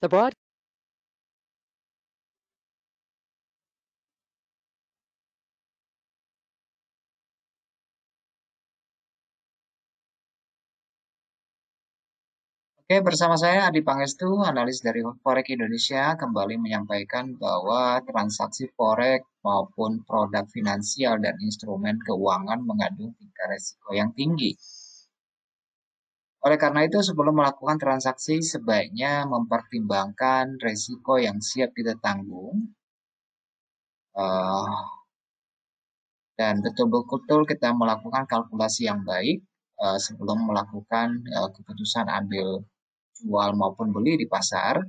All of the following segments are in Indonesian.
The broad Oke, bersama saya Adi Pangestu, analis dari Forex Indonesia, kembali menyampaikan bahwa transaksi Forex maupun produk finansial dan instrumen keuangan mengandung tingkat resiko yang tinggi. Oleh karena itu, sebelum melakukan transaksi, sebaiknya mempertimbangkan resiko yang siap kita tanggung, eh, dan betul-betul kita melakukan kalkulasi yang baik sebelum melakukan keputusan ambil jual maupun beli di pasar,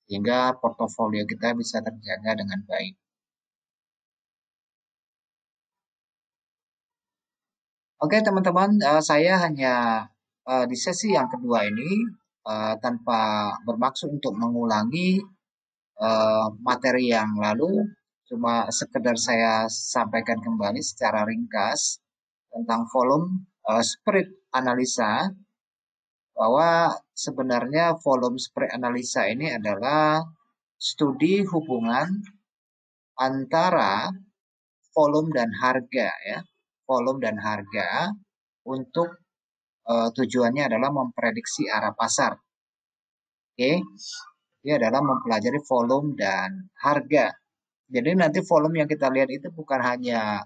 sehingga portofolio kita bisa terjaga dengan baik. Oke teman-teman, saya hanya di sesi yang kedua ini tanpa bermaksud untuk mengulangi materi yang lalu, cuma sekedar saya sampaikan kembali secara ringkas tentang volume spread analisa, bahwa sebenarnya volume spread analisa ini adalah studi hubungan antara volume dan harga ya. Volume dan harga untuk tujuannya adalah memprediksi arah pasar. Oke. Dia adalah mempelajari volume dan harga. Jadi nanti volume yang kita lihat itu bukan hanya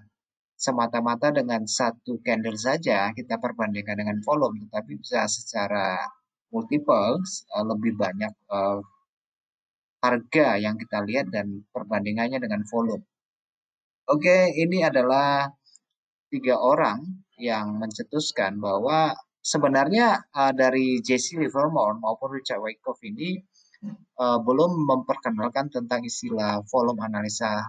semata-mata dengan satu candle saja kita perbandingkan dengan volume, tetapi bisa secara multiple lebih banyak harga yang kita lihat dan perbandingannya dengan volume. Oke, ini adalah 3 orang yang mencetuskan bahwa sebenarnya dari Jesse Livermore maupun Richard Wyckoff ini belum memperkenalkan tentang istilah volume analisa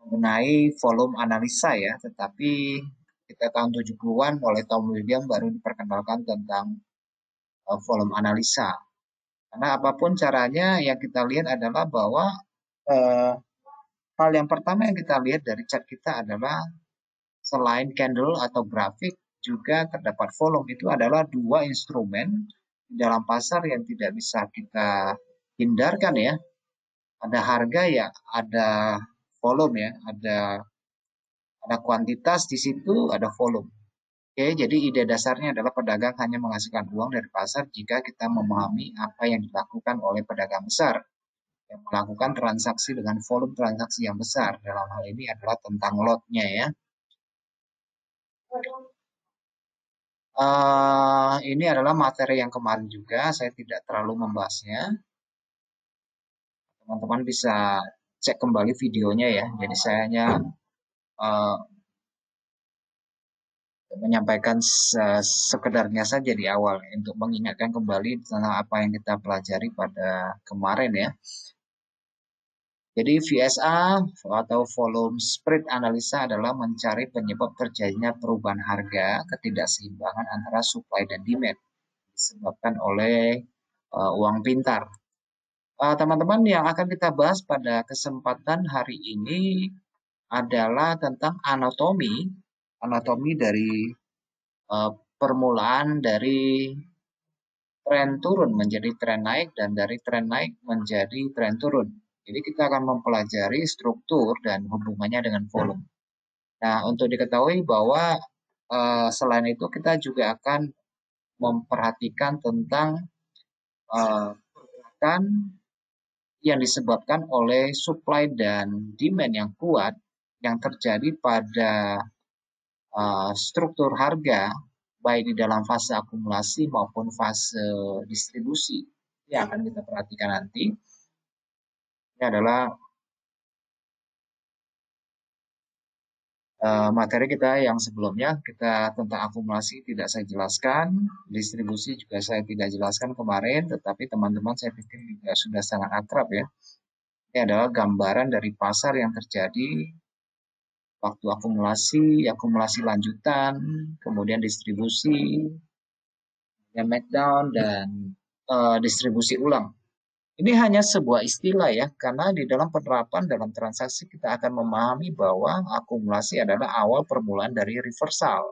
mengenai volume analisa ya, tetapi kita tahun 70-an oleh Tom William baru diperkenalkan tentang volume analisa. Karena apapun caranya yang kita lihat adalah bahwa uh, hal yang pertama yang kita lihat dari chart kita adalah selain candle atau grafik, juga terdapat volume. Itu adalah dua instrumen di dalam pasar yang tidak bisa kita hindarkan ya. Ada harga ya, ada volume ya, ada kuantitas di situ, ada volume. Oke, jadi ide dasarnya adalah pedagang hanya menghasilkan uang dari pasar jika kita memahami apa yang dilakukan oleh pedagang besar yang melakukan transaksi dengan volume transaksi yang besar. Dalam hal ini adalah tentang lotnya ya. Ini adalah materi yang kemarin juga, saya tidak terlalu membahasnya. Teman-teman bisa cek kembali videonya ya. Jadi saya hanya uh, menyampaikan sekedarnya saja di awal untuk mengingatkan kembali tentang apa yang kita pelajari pada kemarin ya. Jadi VSA atau volume spread analisa adalah mencari penyebab terjadinya perubahan harga, ketidakseimbangan antara supply dan demand disebabkan oleh uang pintar. Teman-teman, yang akan kita bahas pada kesempatan hari ini adalah tentang anatomi dari permulaan dari tren turun menjadi tren naik dan dari tren naik menjadi tren turun. Jadi kita akan mempelajari struktur dan hubungannya dengan volume. Nah, untuk diketahui bahwa selain itu kita juga akan memperhatikan tentang pergerakan yang disebabkan oleh supply dan demand yang kuat yang terjadi pada struktur harga baik di dalam fase akumulasi maupun fase distribusi yang akan kita perhatikan nanti. Ini adalah materi kita yang sebelumnya, kita tentang akumulasi tidak saya jelaskan, distribusi juga saya tidak jelaskan kemarin, tetapi teman-teman saya pikir juga sudah sangat akrab ya. Ini adalah gambaran dari pasar yang terjadi waktu akumulasi lanjutan, kemudian distribusi, kemudian markdown, dan distribusi ulang. Ini hanya sebuah istilah ya, karena di dalam penerapan dalam transaksi kita akan memahami bahwa akumulasi adalah awal permulaan dari reversal.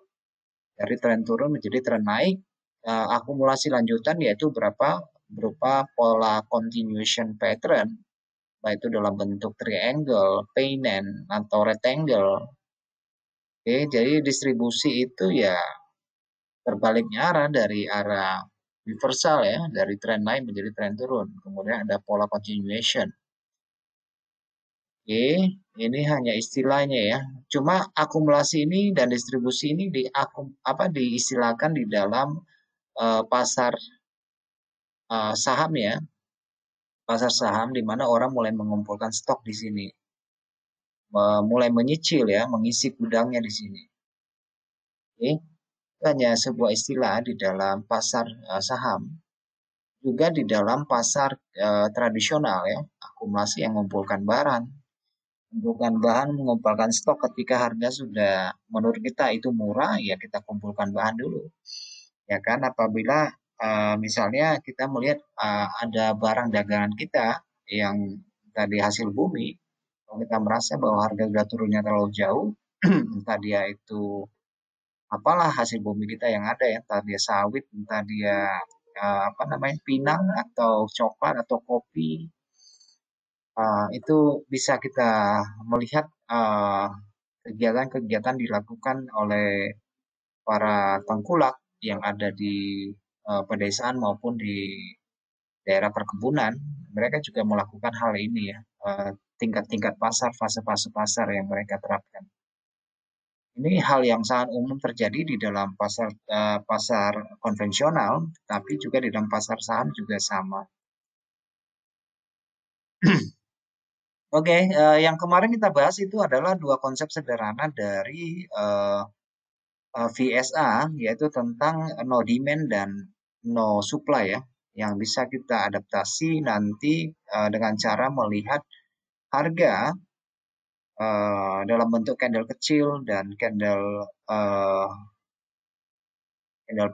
Dari tren turun menjadi tren naik, akumulasi lanjutan yaitu berapa berupa pola continuation pattern, baik itu dalam bentuk triangle, pennant, atau rectangle. Oke, jadi distribusi itu ya terbaliknya arah dari arah reversal ya, dari tren naik menjadi tren turun. Kemudian ada pola continuation. Oke, ini hanya istilahnya ya. Cuma akumulasi ini dan distribusi ini diistilahkan di dalam pasar saham ya. Pasar saham di mana orang mulai mengumpulkan stok di sini. Mulai menyicil ya, mengisi gudangnya di sini. Oke, itu hanya sebuah istilah di dalam pasar saham. Juga di dalam pasar tradisional ya, akumulasi yang mengumpulkan barang. Mengumpulkan bahan, mengumpulkan stok ketika harga sudah menurut kita itu murah, ya kita kumpulkan bahan dulu. Ya kan, apabila misalnya kita melihat ada barang dagangan kita yang tadi hasil bumi, kalau kita merasa bahwa harga sudah turunnya terlalu jauh, entah dia itu apalah hasil bumi kita yang ada ya, entah dia sawit, entah dia pinang atau coklat atau kopi, itu bisa kita melihat kegiatan-kegiatan dilakukan oleh para tengkulak yang ada di pedesaan maupun di daerah perkebunan. Mereka juga melakukan hal ini ya, tingkat-tingkat pasar, fase-fase pasar yang mereka terapkan. Ini hal yang sangat umum terjadi di dalam pasar konvensional, tapi juga di dalam pasar saham juga sama. Oke, yang kemarin kita bahas itu adalah dua konsep sederhana dari VSA, yaitu tentang no demand dan no supply ya, yang bisa kita adaptasi nanti dengan cara melihat harga dalam bentuk candle kecil dan candle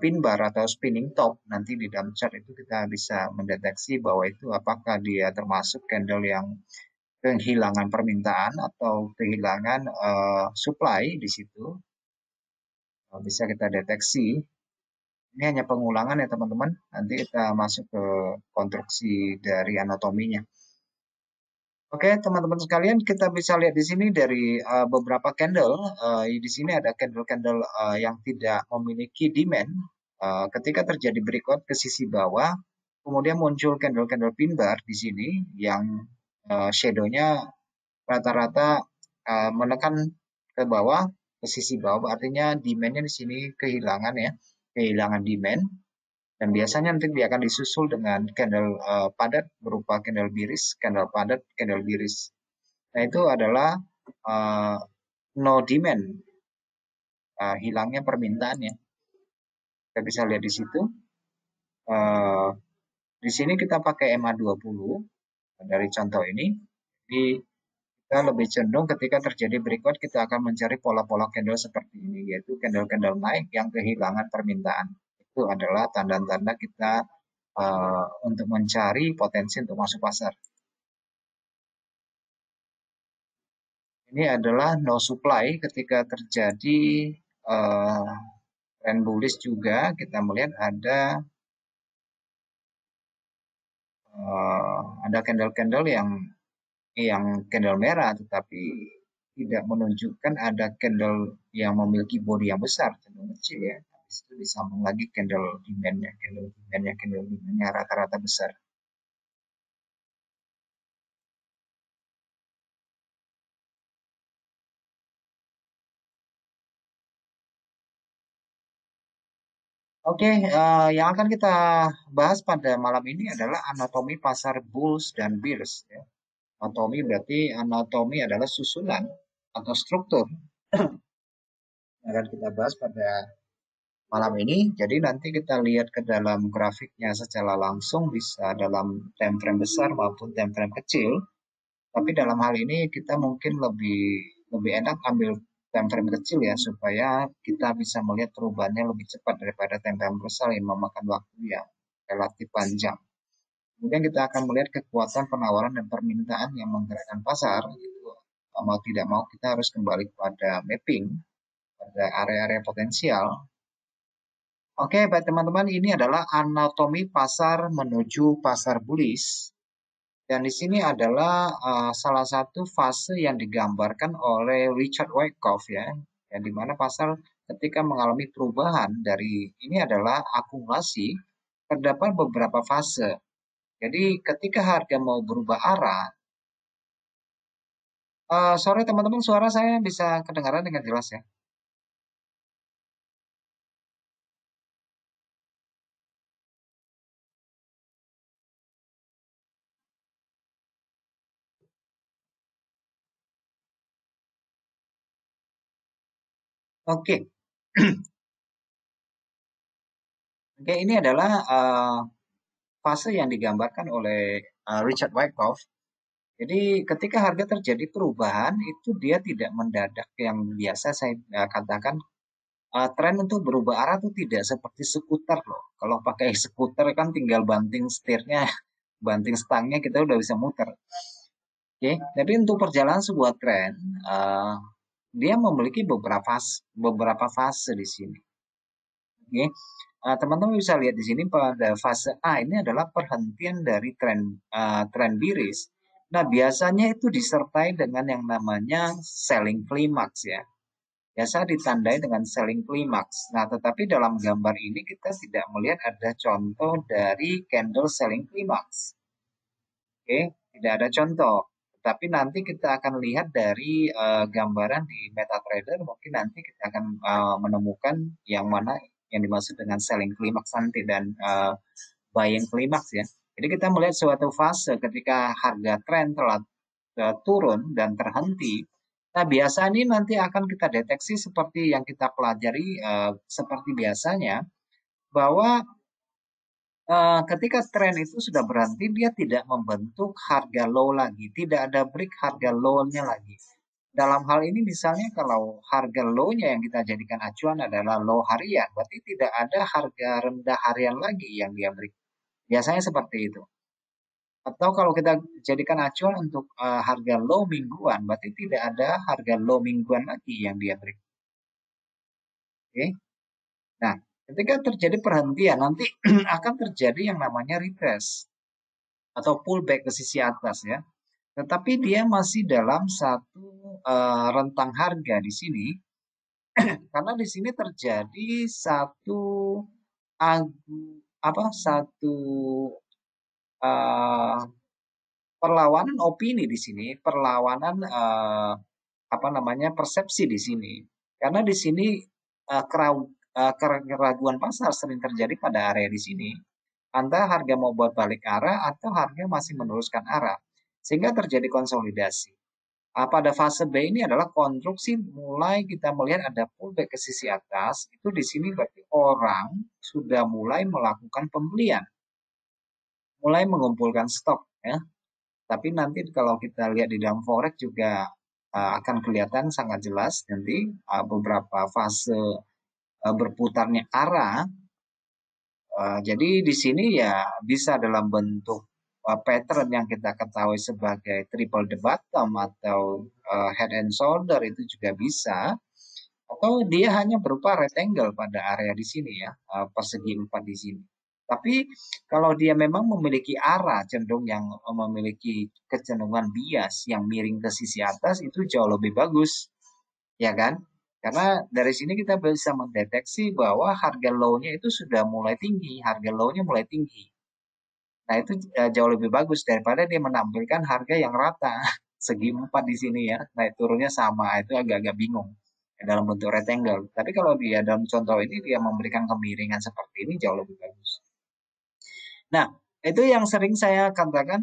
pin bar atau spinning top. Nanti di dalam chart itu kita bisa mendeteksi bahwa itu apakah dia termasuk candle yang kehilangan permintaan atau kehilangan supply di situ. Bisa kita deteksi. Ini hanya pengulangan ya teman-teman. Nanti kita masuk ke konstruksi dari anatominya. Oke, teman-teman sekalian, kita bisa lihat di sini dari beberapa candle. Di sini ada candle-candle yang tidak memiliki demand. Ketika terjadi breakout ke sisi bawah, kemudian muncul candle-candle pin bar di sini yang shadow-nya rata-rata menekan ke bawah, ke sisi bawah, artinya demand-nya di sini kehilangan ya, kehilangan demand. Dan biasanya nanti dia akan disusul dengan candle padat berupa candle biris, candle padat, candle biris. Nah itu adalah no demand, hilangnya permintaannya. Kita bisa lihat di situ. Di sini kita pakai MA20 dari contoh ini. Jadi kita lebih cenderung ketika terjadi breakout kita akan mencari pola-pola candle seperti ini, yaitu candle-candle naik yang kehilangan permintaan. Itu adalah tanda-tanda kita untuk mencari potensi untuk masuk pasar. Ini adalah no supply ketika terjadi trend bullish juga kita melihat ada candle-candle yang candle merah tetapi tidak menunjukkan ada candle yang memiliki body yang besar, cenderung kecil ya. Habis itu disambung lagi candle demandnya rata-rata besar. Oke, yang akan kita bahas pada malam ini adalah anatomi pasar bulls dan bears. Ya. Anatomi adalah susunan atau struktur yang akan kita bahas pada malam ini. Jadi nanti kita lihat ke dalam grafiknya secara langsung bisa dalam time frame besar maupun time frame kecil. Tapi dalam hal ini kita mungkin lebih enak ambil time frame kecil ya supaya kita bisa melihat perubahannya lebih cepat daripada time frame besar yang memakan waktu yang relatif panjang. Kemudian kita akan melihat kekuatan penawaran dan permintaan yang menggerakkan pasar. Gitu. Mau tidak mau kita harus kembali pada mapping pada area-area potensial Oke, baik teman-teman, ini adalah anatomi pasar menuju pasar bullish. Dan di sini adalah salah satu fase yang digambarkan oleh Richard Wyckoff ya, yang dimana pasar ketika mengalami perubahan dari ini adalah akumulasi, terdapat beberapa fase. Jadi ketika harga mau berubah arah, sorry teman-teman, suara saya bisa kedengaran dengan jelas ya. Oke, Oke, ini adalah fase yang digambarkan oleh Richard Wyckoff. Jadi ketika harga terjadi perubahan itu dia tidak mendadak yang biasa saya katakan tren untuk berubah arah itu tidak seperti skuter loh. Kalau pakai skuter kan tinggal banting setirnya, banting stangnya kita udah bisa muter. Oke, tapi untuk perjalanan sebuah tren dia memiliki beberapa fase di sini. Oke, teman-teman bisa lihat di sini pada fase A ini adalah perhentian dari tren biris. Nah, biasanya itu disertai dengan yang namanya selling climax ya. Biasa ditandai dengan selling climax. Nah, tetapi dalam gambar ini kita tidak melihat ada contoh dari candle selling climax. Oke, tidak ada contoh. Tapi nanti kita akan lihat dari gambaran di MetaTrader, mungkin nanti kita akan menemukan yang mana yang dimaksud dengan selling climax nanti dan buying climax ya. Jadi kita melihat suatu fase ketika harga tren telah turun dan terhenti. Nah, biasa ini nanti akan kita deteksi seperti yang kita pelajari seperti biasanya bahwa ketika tren itu sudah berhenti, dia tidak membentuk harga low lagi, tidak ada break harga low-nya lagi. Dalam hal ini misalnya kalau harga low-nya yang kita jadikan acuan adalah low harian, berarti tidak ada harga rendah harian lagi yang dia break. Biasanya seperti itu. Atau kalau kita jadikan acuan untuk harga low mingguan, berarti tidak ada harga low mingguan lagi yang dia break. Oke. Nah, ketika terjadi perhentian, nanti akan terjadi yang namanya retrace atau pullback ke sisi atas ya. Tetapi dia masih dalam satu rentang harga di sini karena di sini terjadi satu satu uh, perlawanan opini di sini, perlawanan apa namanya persepsi di sini. Karena di sini keraguan pasar sering terjadi pada area di sini. Antara harga mau buat balik arah atau harga masih meneruskan arah. Sehingga terjadi konsolidasi. Pada fase B ini adalah konstruksi mulai kita melihat ada pullback ke sisi atas. Itu di sini berarti orang sudah mulai melakukan pembelian. Mulai mengumpulkan stok ya. Tapi nanti kalau kita lihat di dalam forex juga akan kelihatan sangat jelas nanti beberapa fase berputarnya arah. Jadi di sini ya bisa dalam bentuk pattern yang kita ketahui sebagai triple the bottom atau head and shoulder itu juga bisa. Atau dia hanya berupa rectangle pada area di sini ya, persegi 4 di sini. Tapi kalau dia memang memiliki arah cenderung yang memiliki kecenderungan bias yang miring ke sisi atas itu jauh lebih bagus, ya kan? Karena dari sini kita bisa mendeteksi bahwa harga low-nya itu sudah mulai tinggi, harga low-nya mulai tinggi. Nah, itu jauh lebih bagus daripada dia menampilkan harga yang rata, segi 4 di sini ya. Naik turunnya sama, itu agak-agak bingung dalam bentuk rectangle. Tapi kalau dia dalam contoh ini dia memberikan kemiringan seperti ini jauh lebih bagus. Nah, itu yang sering saya katakan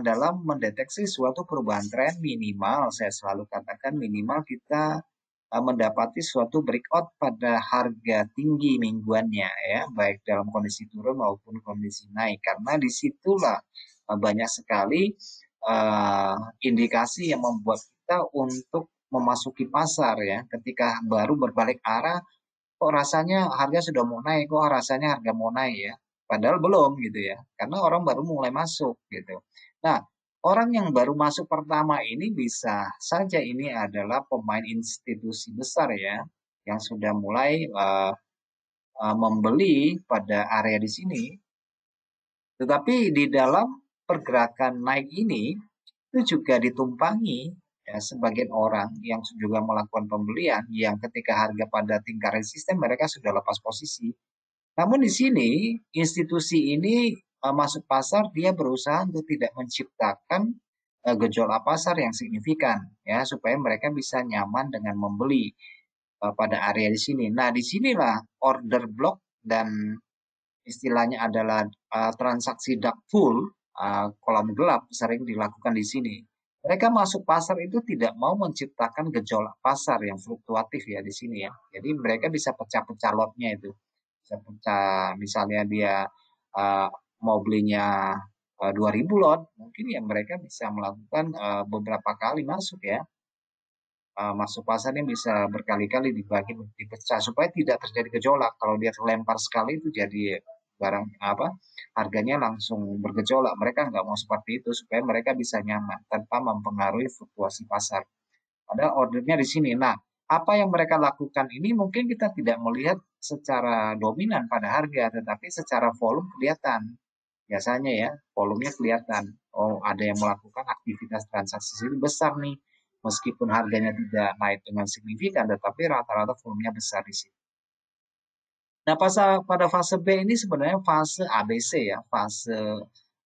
dalam mendeteksi suatu perubahan tren minimal, saya selalu katakan minimal kita mendapati suatu breakout pada harga tinggi mingguannya ya, baik dalam kondisi turun maupun kondisi naik. Karena disitulah banyak sekali indikasi yang membuat kita untuk memasuki pasar ya. Ketika baru berbalik arah, kok rasanya harga sudah mau naik, kok rasanya harga mau naik ya. Padahal belum gitu ya, karena orang baru mulai masuk gitu. Nah, orang yang baru masuk pertama ini bisa saja ini adalah pemain institusi besar ya, yang sudah mulai membeli pada area di sini, tetapi di dalam pergerakan naik ini itu juga ditumpangi ya, sebagian orang yang juga melakukan pembelian yang ketika harga pada tingkat resisten mereka sudah lepas posisi. Namun di sini institusi ini masuk pasar dia berusaha untuk tidak menciptakan gejolak pasar yang signifikan ya supaya mereka bisa nyaman dengan membeli pada area di sini. Nah, disinilah order block dan istilahnya adalah transaksi dark pool, kolam gelap sering dilakukan di sini. Mereka masuk pasar itu tidak mau menciptakan gejolak pasar yang fluktuatif ya di sini ya. Jadi mereka bisa pecah-pecah lotnya itu. Bisa pecah, misalnya dia uh, mau belinya 2.000 lot, mungkin ya mereka bisa melakukan beberapa kali masuk ya. Masuk pasarnya bisa berkali-kali dibagi dipecah supaya tidak terjadi gejolak. Kalau dia terlempar sekali itu jadi barang apa harganya langsung bergejolak. Mereka nggak mau seperti itu supaya mereka bisa nyaman tanpa mempengaruhi fluktuasi pasar. Padahal ordernya di sini. Nah, apa yang mereka lakukan ini mungkin kita tidak melihat secara dominan pada harga, tetapi secara volume kelihatan. Biasanya ya, volumenya kelihatan. Oh, ada yang melakukan aktivitas transaksi ini besar nih. Meskipun harganya tidak naik dengan signifikan, tetapi rata-rata volumenya besar di sini. Nah, pada fase B ini sebenarnya fase ABC ya, fase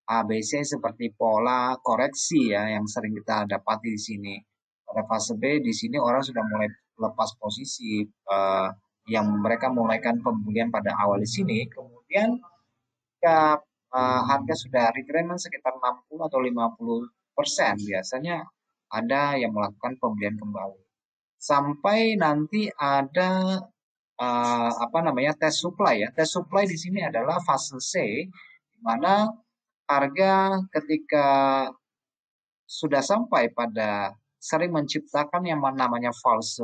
ABC seperti pola koreksi ya yang sering kita dapati di sini. Pada fase B di sini orang sudah mulai lepas posisi yang mereka mulaikan pembelian pada awal di sini, kemudian ketika harga sudah retracement sekitar 60 atau 50% biasanya ada yang melakukan pembelian kembali. Sampai nanti ada apa namanya tes supply ya. Tes supply di sini adalah fase C di mana harga ketika sudah sampai pada sering menciptakan yang namanya false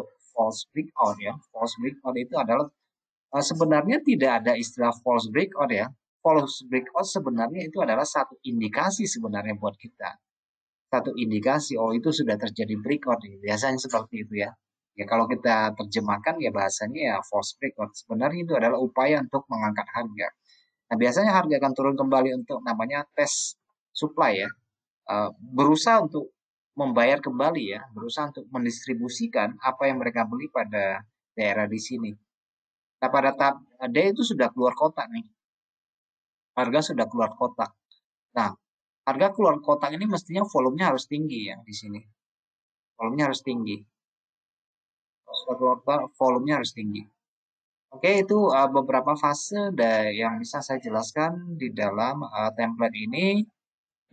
breakout ya. False breakout itu adalah sebenarnya tidak ada istilah false breakout ya. False breakout sebenarnya itu adalah satu indikasi sebenarnya buat kita. Satu indikasi, oh itu sudah terjadi breakout. Biasanya seperti itu ya. Ya kalau kita terjemahkan ya bahasanya ya false breakout. Sebenarnya itu adalah upaya untuk mengangkat harga. Nah biasanya harga akan turun kembali untuk namanya tes supply ya. Berusaha untuk membayar kembali ya. Berusaha untuk mendistribusikan apa yang mereka beli pada daerah di sini. Nah, pada tahap D itu sudah keluar kotak nih. Harga sudah keluar kotak. Nah, harga keluar kotak ini mestinya volumenya harus tinggi ya di sini. Volumenya harus tinggi. Sudah keluar kotak, volumenya harus tinggi. Oke, itu beberapa fase yang bisa saya jelaskan di dalam template ini.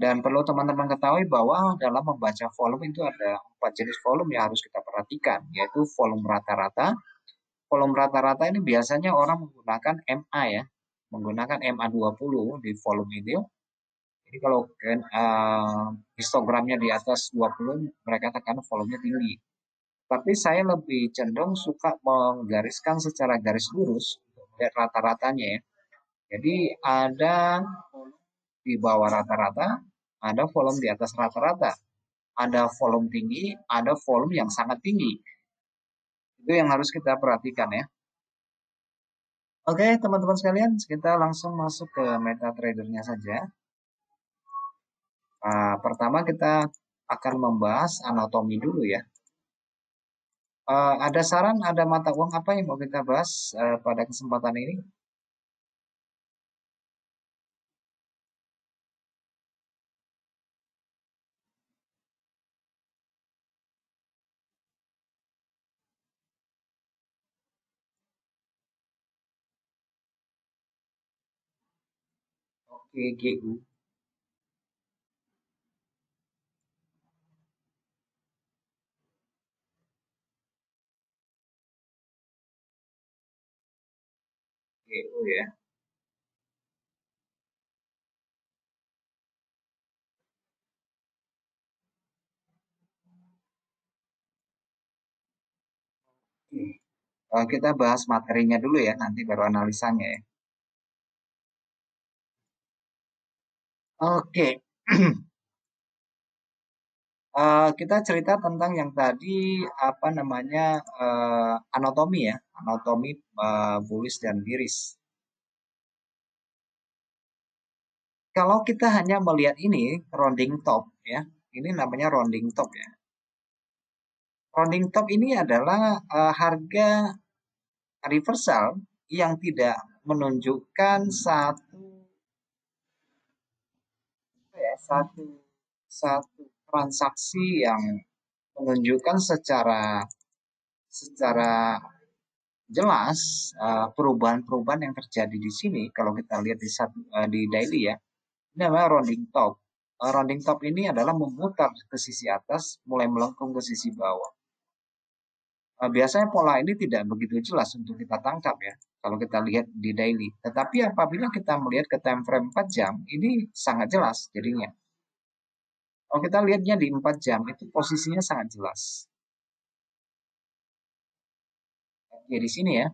Dan perlu teman-teman ketahui bahwa dalam membaca volume itu ada 4 jenis volume yang harus kita perhatikan, yaitu volume rata-rata. Volume rata-rata ini biasanya orang menggunakan MA ya, menggunakan MA20 di volume itu. Jadi kalau histogramnya di atas 20, mereka tekan volumenya tinggi. Tapi saya lebih cenderung suka menggariskan secara garis lurus lihat rata-ratanya ya. Jadi ada di bawah rata-rata, ada volume di atas rata-rata, ada volume tinggi, ada volume yang sangat tinggi. Itu yang harus kita perhatikan ya. Oke, teman-teman sekalian, kita langsung masuk ke MetaTrader-nya saja. Pertama kita akan membahas anatomi dulu ya. Ada saran, ada mata uang apa yang mau kita bahas pada kesempatan ini? Oke, GU. GU ya. Kita bahas materinya dulu ya, nanti baru analisanya ya. Oke, Kita cerita tentang yang tadi apa namanya anatomi ya, anatomi bullish dan bearish. Kalau kita hanya melihat ini rounding top ya, ini namanya rounding top ya. Rounding top ini adalah harga reversal yang tidak menunjukkan satu satu transaksi yang menunjukkan secara secara jelas perubahan-perubahan yang terjadi di sini. Kalau kita lihat di daily ya, ini namanya rounding top. Rounding top ini adalah memutar ke sisi atas, mulai melengkung ke sisi bawah. Biasanya pola ini tidak begitu jelas untuk kita tangkap ya, kalau kita lihat di daily. Tetapi apabila kita melihat ke time frame 4 jam, ini sangat jelas jadinya. Kalau kita lihatnya di 4 jam, itu posisinya sangat jelas. Ya di sini ya,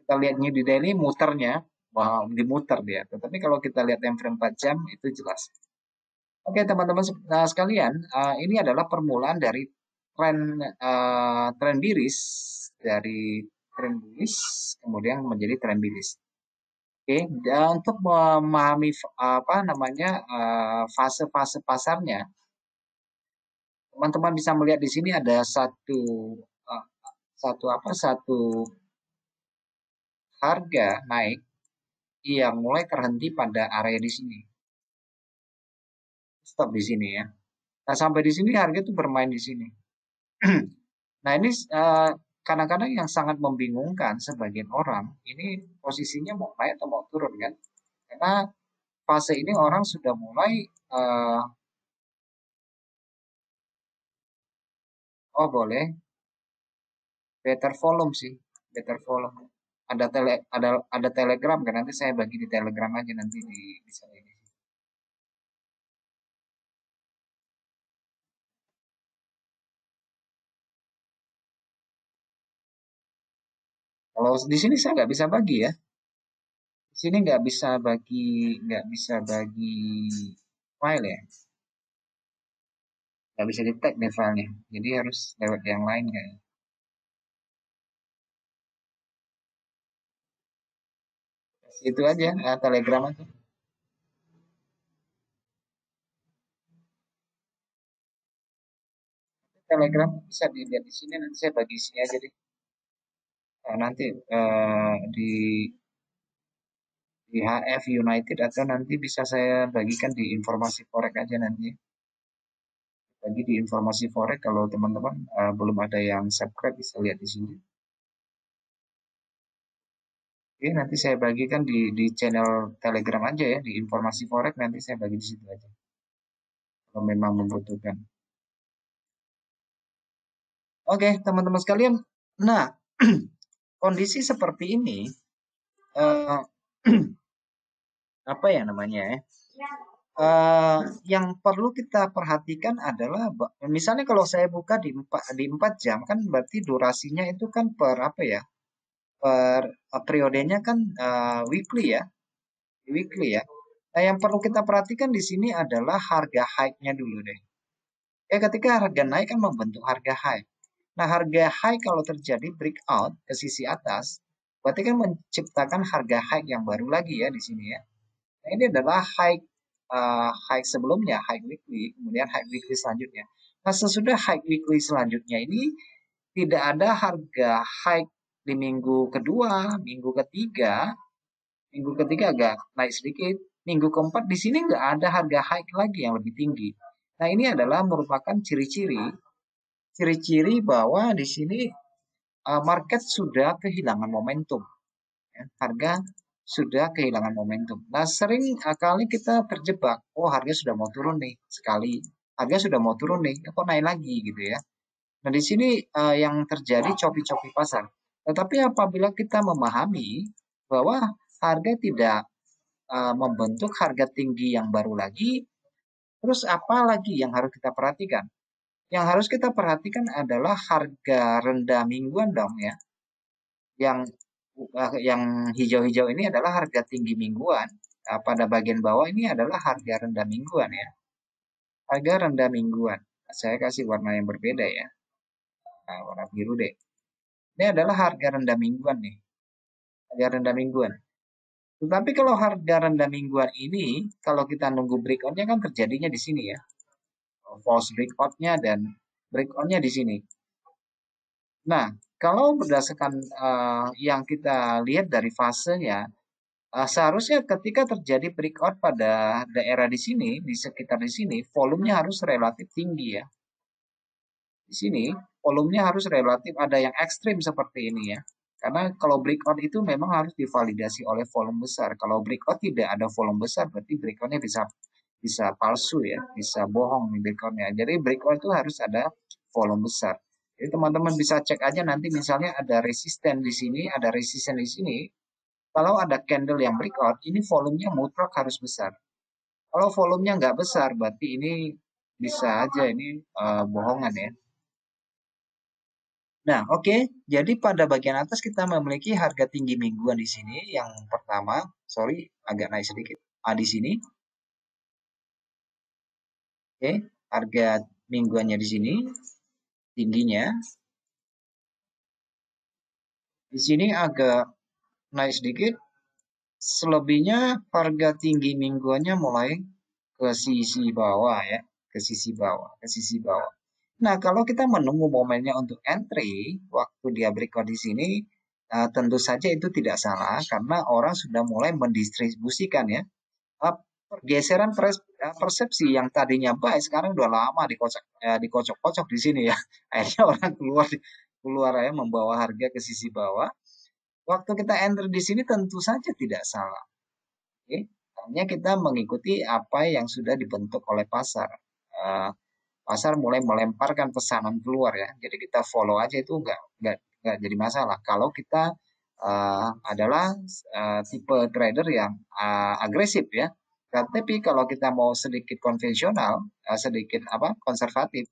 kita lihatnya di daily muternya, wah dimuter dia. Tetapi kalau kita lihat time frame 4 jam, itu jelas. Oke teman-teman sekalian, ini adalah permulaan dari tren biris, dari tren bullish, kemudian menjadi tren biris. Oke, dan untuk memahami apa namanya fase-fase pasarnya, teman-teman bisa melihat di sini ada uh, satu harga naik yang mulai terhenti pada area di sini. Stop di sini ya. Nah, sampai di sini harga itu bermain di sini. Nah, ini kadang-kadang yang sangat membingungkan sebagian orang, ini posisinya mau naik atau mau turun kan? Karena fase ini orang sudah mulai oh boleh better volume sih, better volume. Ada Telegram kan, nanti saya bagi di Telegram aja nanti bisa ini. Kalau di sini saya nggak bisa bagi ya. Di sini nggak bisa bagi file ya. Nggak bisa di tag nih filenya. Jadi harus lewat yang lain kayaknya. Itu aja Telegram aja. Telegram bisa dilihat di sini, nanti saya bagi sini aja deh. Nah, nanti di HF United atau nanti bisa saya bagikan di informasi forex aja nanti. Bagi di informasi forex kalau teman-teman belum ada yang subscribe bisa lihat di sini. Oke, nanti saya bagikan di channel Telegram aja ya, di informasi forex nanti saya bagi di situ aja. Kalau memang membutuhkan. Oke, teman-teman sekalian. Nah, kondisi seperti ini eh, apa ya namanya ya? Yang perlu kita perhatikan adalah misalnya kalau saya buka di 4 jam kan berarti durasinya itu kan per apa ya? Per periodenya kan weekly ya, weekly ya. Nah, yang perlu kita perhatikan di sini adalah harga high-nya dulu deh. Ketika harga naik kan membentuk harga high. Nah, harga high kalau terjadi breakout ke sisi atas, berarti kan menciptakan harga high yang baru lagi ya di sini ya. Nah, ini adalah high sebelumnya, high weekly, kemudian high weekly selanjutnya. Nah, sesudah high weekly selanjutnya ini tidak ada harga high di minggu kedua, minggu ketiga agak naik sedikit, minggu keempat di sini nggak ada harga high lagi yang lebih tinggi. Nah, ini adalah merupakan ciri-ciri bahwa di sini market sudah kehilangan momentum. Ya. Harga sudah kehilangan momentum. Nah, sering kali kita terjebak, oh harga sudah mau turun nih sekali, harga sudah mau turun nih, kok naik lagi gitu ya. Nah, di sini yang terjadi copi-copi pasar. Tetapi apabila kita memahami bahwa harga tidak membentuk harga tinggi yang baru lagi, terus apa lagi yang harus kita perhatikan? Yang harus kita perhatikan adalah harga rendah mingguan dong ya. Yang yang hijau-hijau ini adalah harga tinggi mingguan. Pada bagian bawah ini adalah harga rendah mingguan ya. Harga rendah mingguan. Saya kasih warna yang berbeda ya. Nah, warna biru deh. Ini adalah harga rendah mingguan nih. Harga rendah mingguan. Tetapi kalau harga rendah mingguan ini, kalau kita nunggu breakout-nya kan terjadinya di sini ya. False breakout-nya dan breakout-nya di sini. Nah, kalau berdasarkan yang kita lihat dari fasenya, seharusnya ketika terjadi breakout pada daerah di sini, di sekitar di sini, volumenya harus relatif tinggi ya. Di sini, volumenya harus relatif ada yang ekstrim seperti ini ya. Karena kalau breakout itu memang harus divalidasi oleh volume besar. Kalau breakout tidak ada volume besar, berarti breakoutnya bisa palsu ya, bisa bohong nih breakoutnya. Jadi breakout itu harus ada volume besar. Jadi teman-teman bisa cek aja nanti misalnya ada resisten di sini, ada resisten di sini. Kalau ada candle yang breakout, ini volumenya mutlak harus besar. Kalau volumenya nggak besar, berarti ini bisa aja ini bohongan ya. Nah, oke. Jadi pada bagian atas kita memiliki harga tinggi mingguan di sini. Yang pertama, sorry, agak naik sedikit. Di sini, oke. Harga mingguannya di sini, tingginya. Di sini agak naik sedikit. Selebihnya harga tinggi mingguannya mulai ke sisi bawah ya, ke sisi bawah, ke sisi bawah. Nah, kalau kita menunggu momennya untuk entry waktu dia breakout di sini, tentu saja itu tidak salah karena orang sudah mulai mendistribusikan ya. Pergeseran persepsi yang tadinya baik sekarang udah lama dikocok-kocok di sini ya. Akhirnya orang keluar ya membawa harga ke sisi bawah. Waktu kita enter di sini tentu saja tidak salah. Oke, hanya kita mengikuti apa yang sudah dibentuk oleh pasar. Uh, Pasar mulai melemparkan pesanan keluar ya. Jadi kita follow aja itu nggak jadi masalah. Kalau kita adalah tipe trader yang agresif ya. Tapi kalau kita mau sedikit konvensional, sedikit konservatif,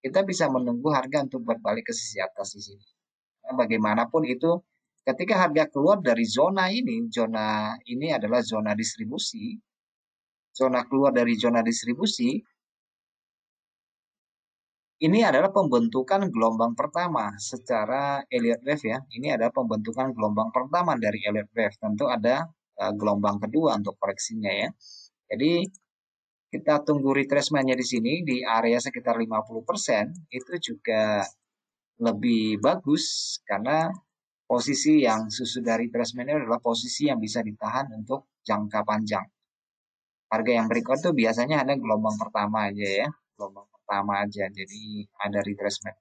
kita bisa menunggu harga untuk berbalik ke sisi atas di sini. Bagaimanapun itu, ketika harga keluar dari zona ini adalah zona distribusi. Zona keluar dari zona distribusi, ini adalah pembentukan gelombang pertama secara Elliott wave ya. Ini adalah pembentukan gelombang pertama dari Elliott wave. Tentu ada gelombang kedua untuk koreksinya ya. Jadi kita tunggu retracement-nya di sini di area sekitar 50%, itu juga lebih bagus karena posisi yang sesudah retracement-nya adalah posisi yang bisa ditahan untuk jangka panjang. Harga yang berikut tuh biasanya ada gelombang pertama aja ya, gelombang pertama aja, jadi ada retracement.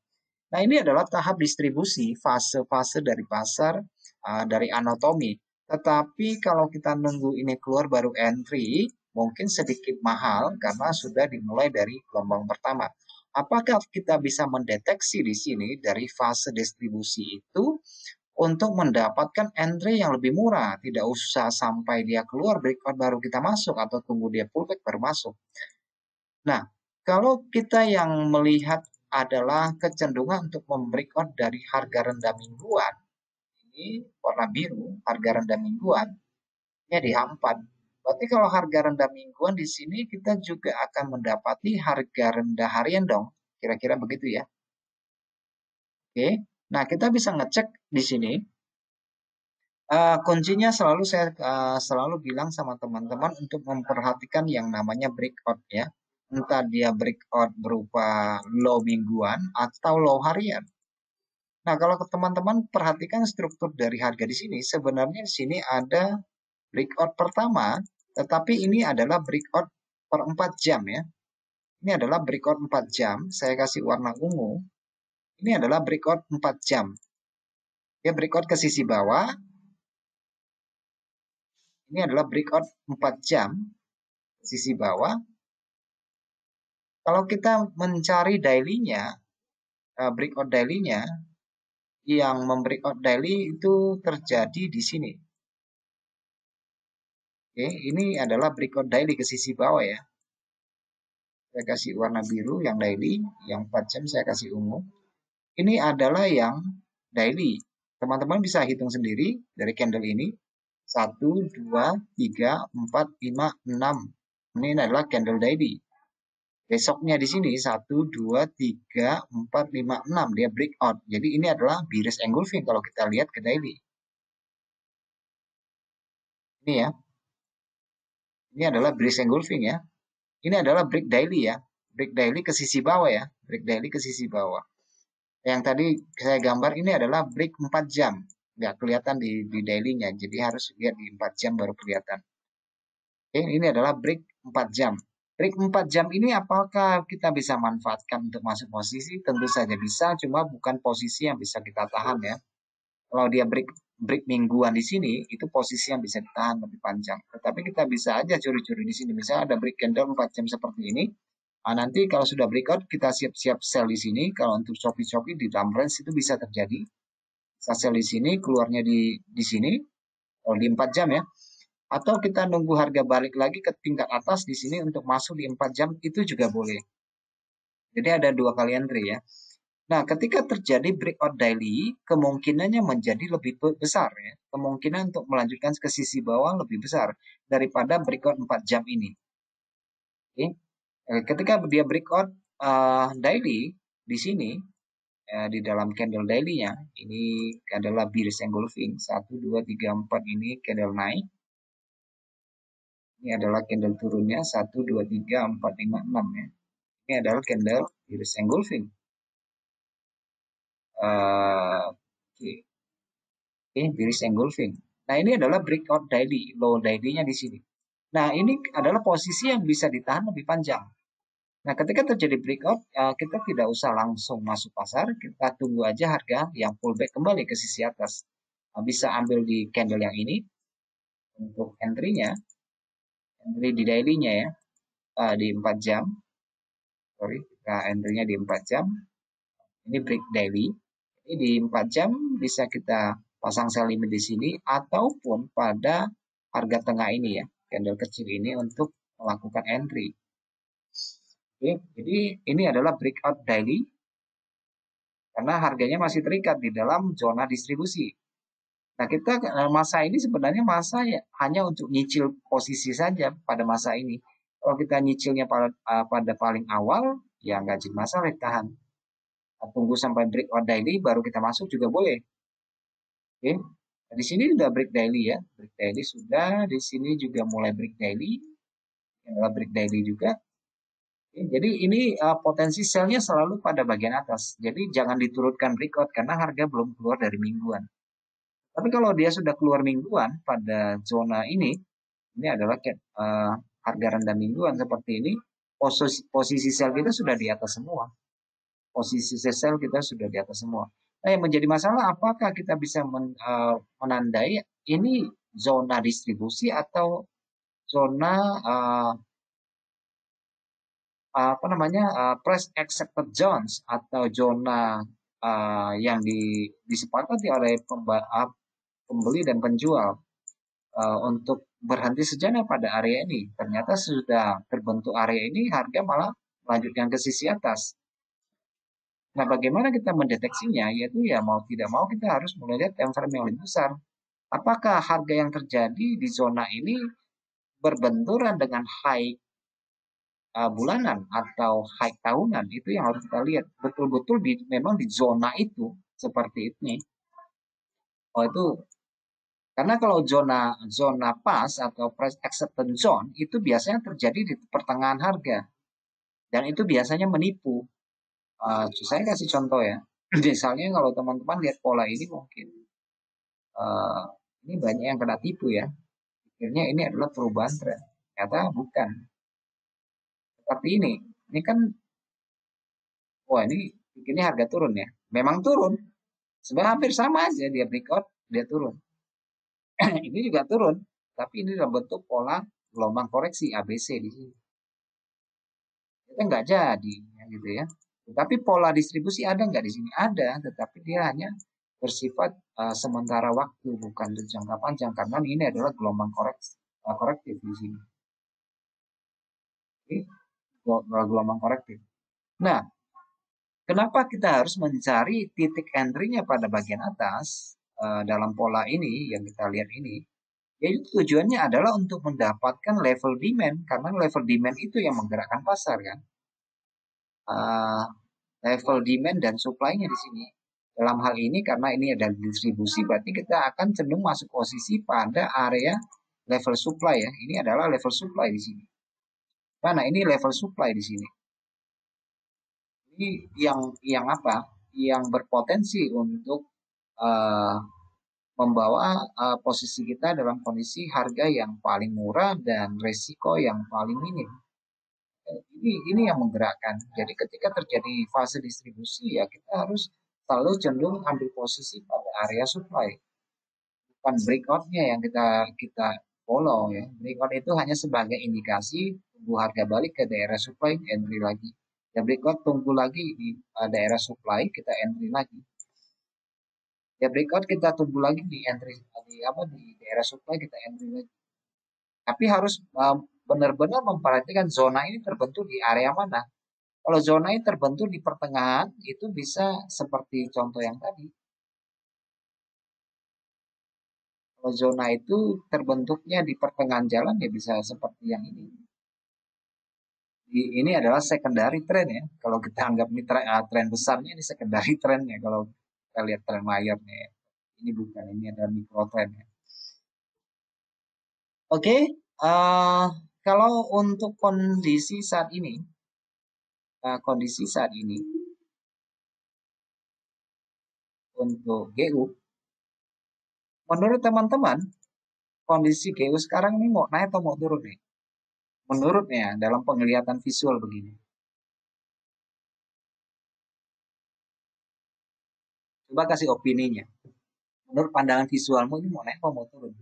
Nah, ini adalah tahap distribusi, fase-fase dari pasar, dari anatomi. Tetapi kalau kita nunggu ini keluar baru entry, mungkin sedikit mahal karena sudah dimulai dari gelombang pertama. Apakah kita bisa mendeteksi di sini dari fase distribusi itu untuk mendapatkan entry yang lebih murah? Tidak usah sampai dia keluar breakout baru kita masuk atau tunggu dia pullback baru masuk. Nah, kalau kita yang melihat adalah kecenderungan untuk membreakout dari harga rendah mingguan, ini warna biru, harga rendah mingguan, ini di H4. Berarti kalau harga rendah mingguan di sini kita juga akan mendapati harga rendah harian dong, kira-kira begitu ya. Oke, nah kita bisa ngecek di sini. Kuncinya saya selalu bilang sama teman-teman untuk memperhatikan yang namanya breakout ya. Entah dia breakout berupa low mingguan atau low harian. Nah, kalau teman-teman perhatikan struktur dari harga di sini, sebenarnya di sini ada breakout pertama, tetapi ini adalah breakout per 4 jam ya. Ini adalah breakout 4 jam, saya kasih warna ungu. Ini adalah breakout 4 jam. Dia breakout ke sisi bawah. Ini adalah breakout 4 jam ke sisi bawah. Kalau kita mencari daily-nya, breakout daily-nya, yang membreakout daily itu terjadi di sini. Oke, ini adalah breakout daily ke sisi bawah ya. Saya kasih warna biru yang daily, yang 4 jam saya kasih ungu. Ini adalah yang daily. Teman-teman bisa hitung sendiri dari candle ini. 1, 2, 3, 4, 5, 6. Ini adalah candle daily. Besoknya di sini 1, 2, 3, 4, 5, 6 dia breakout. Jadi ini adalah bearish engulfing kalau kita lihat ke daily. Ini ya. Ini adalah bearish engulfing ya. Ini adalah break daily ya. Break daily ke sisi bawah ya. Break daily ke sisi bawah. Yang tadi saya gambar ini adalah break 4 jam. Nggak kelihatan di daily-nya. Jadi harus lihat di 4 jam baru kelihatan. Oke, ini adalah break 4 jam. Break 4 jam ini apakah kita bisa manfaatkan untuk masuk posisi? Tentu saja bisa, cuma bukan posisi yang bisa kita tahan ya. Kalau dia break mingguan di sini, itu posisi yang bisa ditahan lebih panjang. Tetapi kita bisa aja curi-curi di sini. Misalnya ada break candle 4 jam seperti ini. Nah, nanti kalau sudah breakout, kita siap-siap sell di sini. Kalau untuk Shopee di dalam range itu bisa terjadi. Kita sell di sini, keluarnya di sini, kalau di 4 jam ya. Atau kita nunggu harga balik lagi ke tingkat atas di sini untuk masuk di 4 jam, itu juga boleh. Jadi ada 2 kali entry ya. Nah, ketika terjadi breakout daily, kemungkinannya menjadi lebih besar ya. Kemungkinan untuk melanjutkan ke sisi bawah lebih besar daripada breakout 4 jam ini. Oke. Ketika dia breakout daily di sini di dalam candle daily-nya ini adalah bearish engulfing 1 2 3 4 ini candle naik. Ini adalah candle turunnya 1 2 3 4 5 6 ya. Ini adalah candle bearish engulfing. Oke. Bearish engulfing. Nah, ini adalah breakout daily, low daily-nya di sini. Nah, ini adalah posisi yang bisa ditahan lebih panjang. Nah, ketika terjadi breakout, kita tidak usah langsung masuk pasar, kita tunggu aja harga yang pullback kembali ke sisi atas. Nah, bisa ambil di candle yang ini untuk entry-nya, entry di daily-nya ya, di 4 jam. Sorry, kita entry-nya di 4 jam. Ini break daily. Ini di 4 jam bisa kita pasang sell limit di sini ataupun pada harga tengah ini ya, candle kecil ini untuk melakukan entry. Oke, jadi ini adalah breakout daily karena harganya masih terikat di dalam zona distribusi. Nah, kita masa ini sebenarnya masa ya, hanya untuk nyicil posisi saja pada masa ini. Kalau kita nyicilnya pada paling awal, ya nggak jadi masalah, tahan. Tunggu sampai breakout daily baru kita masuk juga boleh. Oke. Nah, di sini sudah break daily ya. Break daily sudah, di sini juga mulai break daily. Yang adalah break daily juga. Oke, jadi ini potensi sellnya selalu pada bagian atas. Jadi jangan diturunkan breakout karena harga belum keluar dari mingguan. Tapi kalau dia sudah keluar mingguan pada zona ini adalah harga rendah mingguan seperti ini, posisi sell kita sudah di atas semua. Posisi sell kita sudah di atas semua. Nah, yang menjadi masalah apakah kita bisa menandai ini zona distribusi atau zona apa namanya price accepted zones atau zona yang disepakati oleh pembeli dan penjual untuk berhenti sejenak pada area ini. Ternyata sudah terbentuk area ini, harga malah melanjutkan ke sisi atas. Nah, bagaimana kita mendeteksinya? Yaitu ya mau tidak mau kita harus melihat time frame yang lebih besar. Apakah harga yang terjadi di zona ini berbenturan dengan high bulanan atau high tahunan? Itu yang harus kita lihat. Betul-betul memang di zona itu seperti ini. Oh, itu karena kalau zona pas atau price acceptance zone itu biasanya terjadi di pertengahan harga dan itu biasanya menipu. Saya kasih contoh ya. Misalnya kalau teman-teman lihat pola ini mungkin ini banyak yang kena tipu ya. Akhirnya ini adalah perubahan tren. Ternyata bukan. Seperti ini. Ini kan, wah ini harga turun ya. Memang turun. Sebenarnya hampir sama aja dia breakout, dia turun. Ini juga turun. Tapi ini dalam bentuk pola gelombang koreksi ABC di sini. Kita nggak jadi, gitu ya. Tetapi pola distribusi ada nggak di sini? Ada, tetapi dia hanya bersifat sementara waktu, bukan untuk jangka panjang karena ini adalah gelombang korektif di sini. Oke, gelombang korektif. Nah, kenapa kita harus mencari titik entry-nya pada bagian atas dalam pola ini yang kita lihat ini? Yaitu tujuannya adalah untuk mendapatkan level demand karena level demand itu yang menggerakkan pasar kan. level demand dan supply-nya di sini. Dalam hal ini karena ini ada distribusi, berarti kita akan cenderung masuk posisi pada area level supply ya. Ini adalah level supply di sini. Mana ini level supply di sini. Ini yang apa? Yang berpotensi untuk uh, membawa posisi kita dalam kondisi harga yang paling murah dan resiko yang paling minim. Ini yang menggerakkan. Jadi ketika terjadi fase distribusi ya kita harus selalu cenderung ambil posisi pada area supply. Bukan breakout-nya yang kita follow ya. Breakout itu hanya sebagai indikasi tunggu harga balik ke daerah supply entry lagi. Ya breakout tunggu lagi di daerah supply kita entry lagi. Ya breakout kita tunggu lagi di entry di daerah supply kita entry lagi. Tapi harus benar-benar memperhatikan zona ini terbentuk di area mana. Kalau zona ini terbentuk di pertengahan, itu bisa seperti contoh yang tadi. Kalau zona itu terbentuknya di pertengahan jalan, ya bisa seperti yang ini. Ini adalah secondary trend ya. Kalau kita anggap ini tren besarnya, ini secondary trend ya. Kalau kita lihat tren layarnya ya. Ini bukan, ini adalah micro trend ya. Oke, kalau untuk kondisi saat ini, untuk GU, menurut teman-teman, kondisi GU sekarang ini mau naik atau mau turun nih? Menurutnya dalam penglihatan visual begini. Coba kasih opininya. Menurut pandangan visualmu ini mau naik atau mau turun?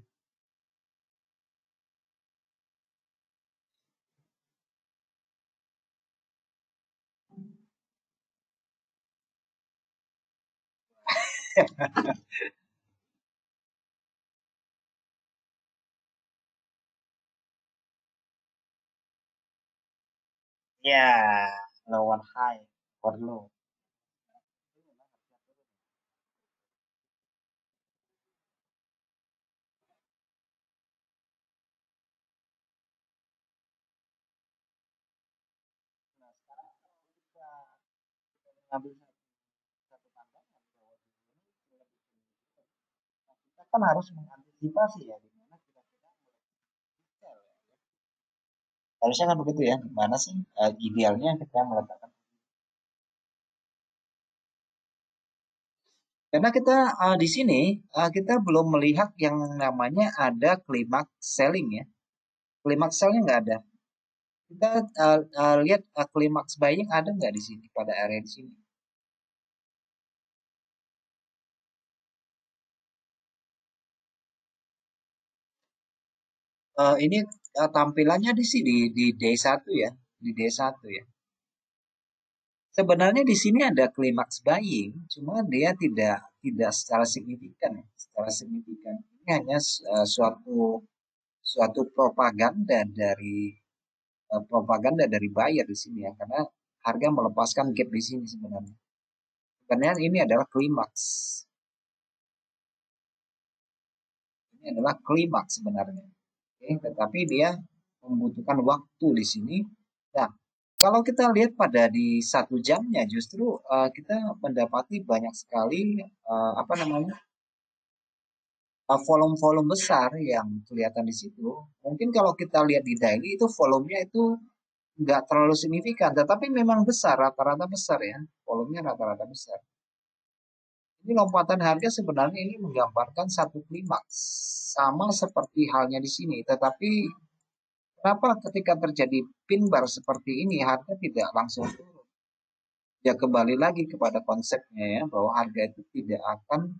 Ya, lower high, or low. Nah, sekarang kalau kita mengambil satu pandangan bahwa kita kan harus mengantisipasi ya di mana kira-kira sell ya. Harusnya kan begitu ya. Gimana sih idealnya kita meletakkan. Karena kita di sini kita belum melihat yang namanya ada klimaks selling ya. Klimaks selling nggak ada. Kita lihat klimaks buying ada nggak di sini pada area di sini. Ini tampilannya di sini di D1 ya, di D1 ya. Sebenarnya di sini ada klimaks buying, cuma dia tidak secara signifikan ya, secara signifikan. Ini hanya suatu propaganda dari buyer di sini ya, karena harga melepaskan gap di sini sebenarnya. Sebenarnya ini adalah klimaks. Ini adalah klimaks sebenarnya. Oke, tetapi dia membutuhkan waktu di sini. Nah, kalau kita lihat pada di 1 jamnya justru kita mendapati banyak sekali apa namanya volume-volume besar yang kelihatan di situ. Mungkin kalau kita lihat di daily itu volumenya itu nggak terlalu signifikan, tetapi memang besar, rata-rata besar ya, volumenya rata-rata besar. Ini lompatan harga sebenarnya ini menggambarkan satu klimaks, sama seperti halnya di sini, tetapi kenapa ketika terjadi pin bar seperti ini harga tidak langsung turun? Ya kembali lagi kepada konsepnya ya bahwa harga itu tidak akan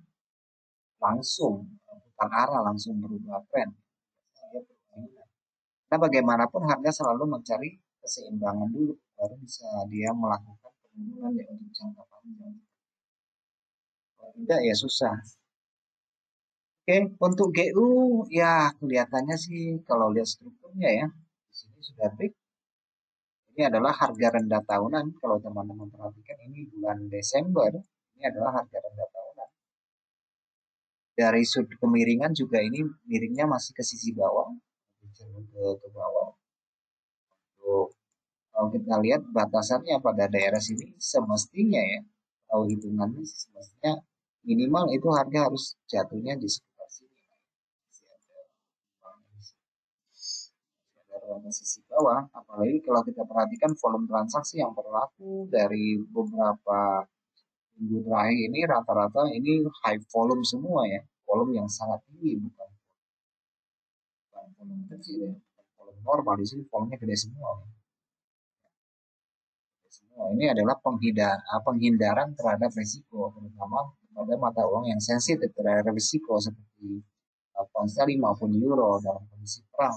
langsung bukan arah langsung berubah tren. Karena bagaimanapun harga selalu mencari keseimbangan dulu baru bisa dia melakukan penurunan ya untuk jangka panjang. Kalau tidak ya susah. Oke, untuk GU ya kelihatannya sih kalau lihat strukturnya ya di sini sudah break. Ini adalah harga rendah tahunan. Kalau teman-teman perhatikan ini bulan Desember, ini adalah harga rendah tahunan. Dari sudut kemiringan juga ini miringnya masih ke sisi bawah, cenderung ke bawah. Untuk Kalau kita lihat batasannya pada daerah sini semestinya ya, kalau hitungannya semestinya minimal itu harga harus jatuhnya di sekitar sini. Masih ada ruang sisi bawah, apalagi kalau kita perhatikan volume transaksi yang berlaku dari beberapa minggu terakhir ini rata-rata ini high volume semua ya, volume yang sangat tinggi, bukan volume kecil ya, volume normal di sini volumenya gede semua. Semua ini adalah penghindaran terhadap risiko, terutama pada mata uang yang sensitif terhadap risiko seperti pound sterling maupun euro dalam kondisi perang.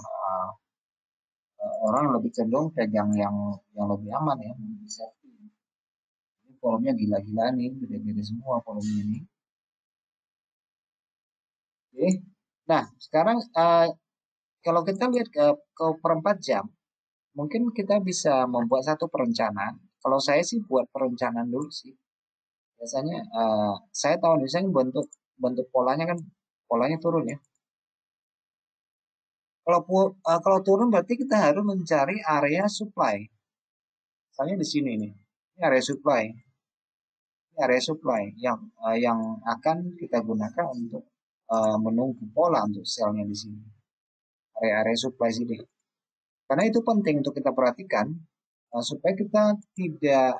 Orang lebih cenderung pegang yang lebih aman ya, lebih safety. Ini volumenya gila-gilaan nih, gede-gede semua volumenya ini. Oke. Nah, sekarang kalau kita lihat ke perempat jam, mungkin kita bisa membuat satu perencanaan. Kalau saya sih buat perencanaan dulu sih. Biasanya saya tahu misalnya bentuk bentuk polanya kan polanya turun ya. Kalau turun berarti kita harus mencari area supply. Misalnya di sini nih. Ini area supply. Ini area supply yang akan kita gunakan untuk menunggu pola untuk selnya di sini. Area-area supply sini. Karena itu penting untuk kita perhatikan supaya kita tidak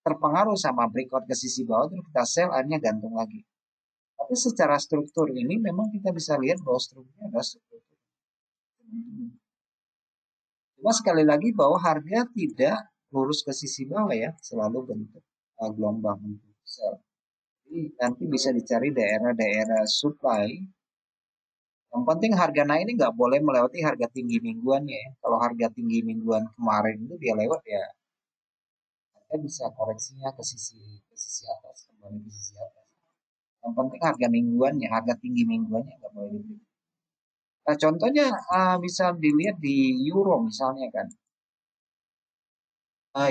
terpengaruh sama breakout ke sisi bawah terus kita sell akhirnya gantung lagi. Tapi secara struktur ini memang kita bisa lihat bahwa strukturnya adalah struktur. Cuma sekali lagi bahwa harga tidak lurus ke sisi bawah ya, selalu bentuk gelombang untuk sell. Jadi nanti bisa dicari daerah-daerah supply. Yang penting harga naik ini nggak boleh melewati harga tinggi mingguannya ya. Kalau harga tinggi mingguan kemarin itu dia lewat ya, harga bisa koreksinya ke sisi atas, kembali ke sisi atas. Yang penting harga mingguannya, harga tinggi mingguannya nggak boleh dibeli. Nah, contohnya bisa dilihat di euro misalnya kan.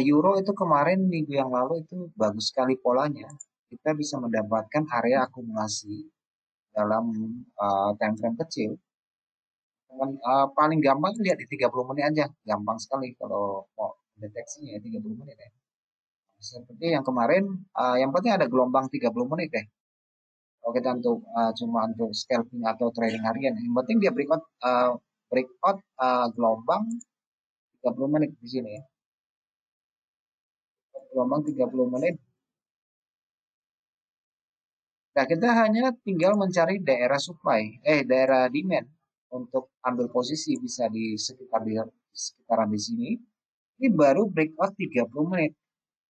Euro itu kemarin minggu yang lalu itu bagus sekali polanya. Kita bisa mendapatkan area akumulasi dalam time frame kecil. Paling gampang lihat di 30 menit aja. Gampang sekali kalau mau deteksinya ya 30 menit ya. Seperti yang kemarin, yang penting ada gelombang 30 menit deh. Kalau kita untuk cuma untuk scalping atau trading harian, yang penting dia breakout gelombang 30 menit di sini ya. Gelombang 30 menit. Nah, kita hanya tinggal mencari daerah supply, daerah demand untuk ambil posisi bisa di sekitaran di sini. Ini baru breakout 30 menit.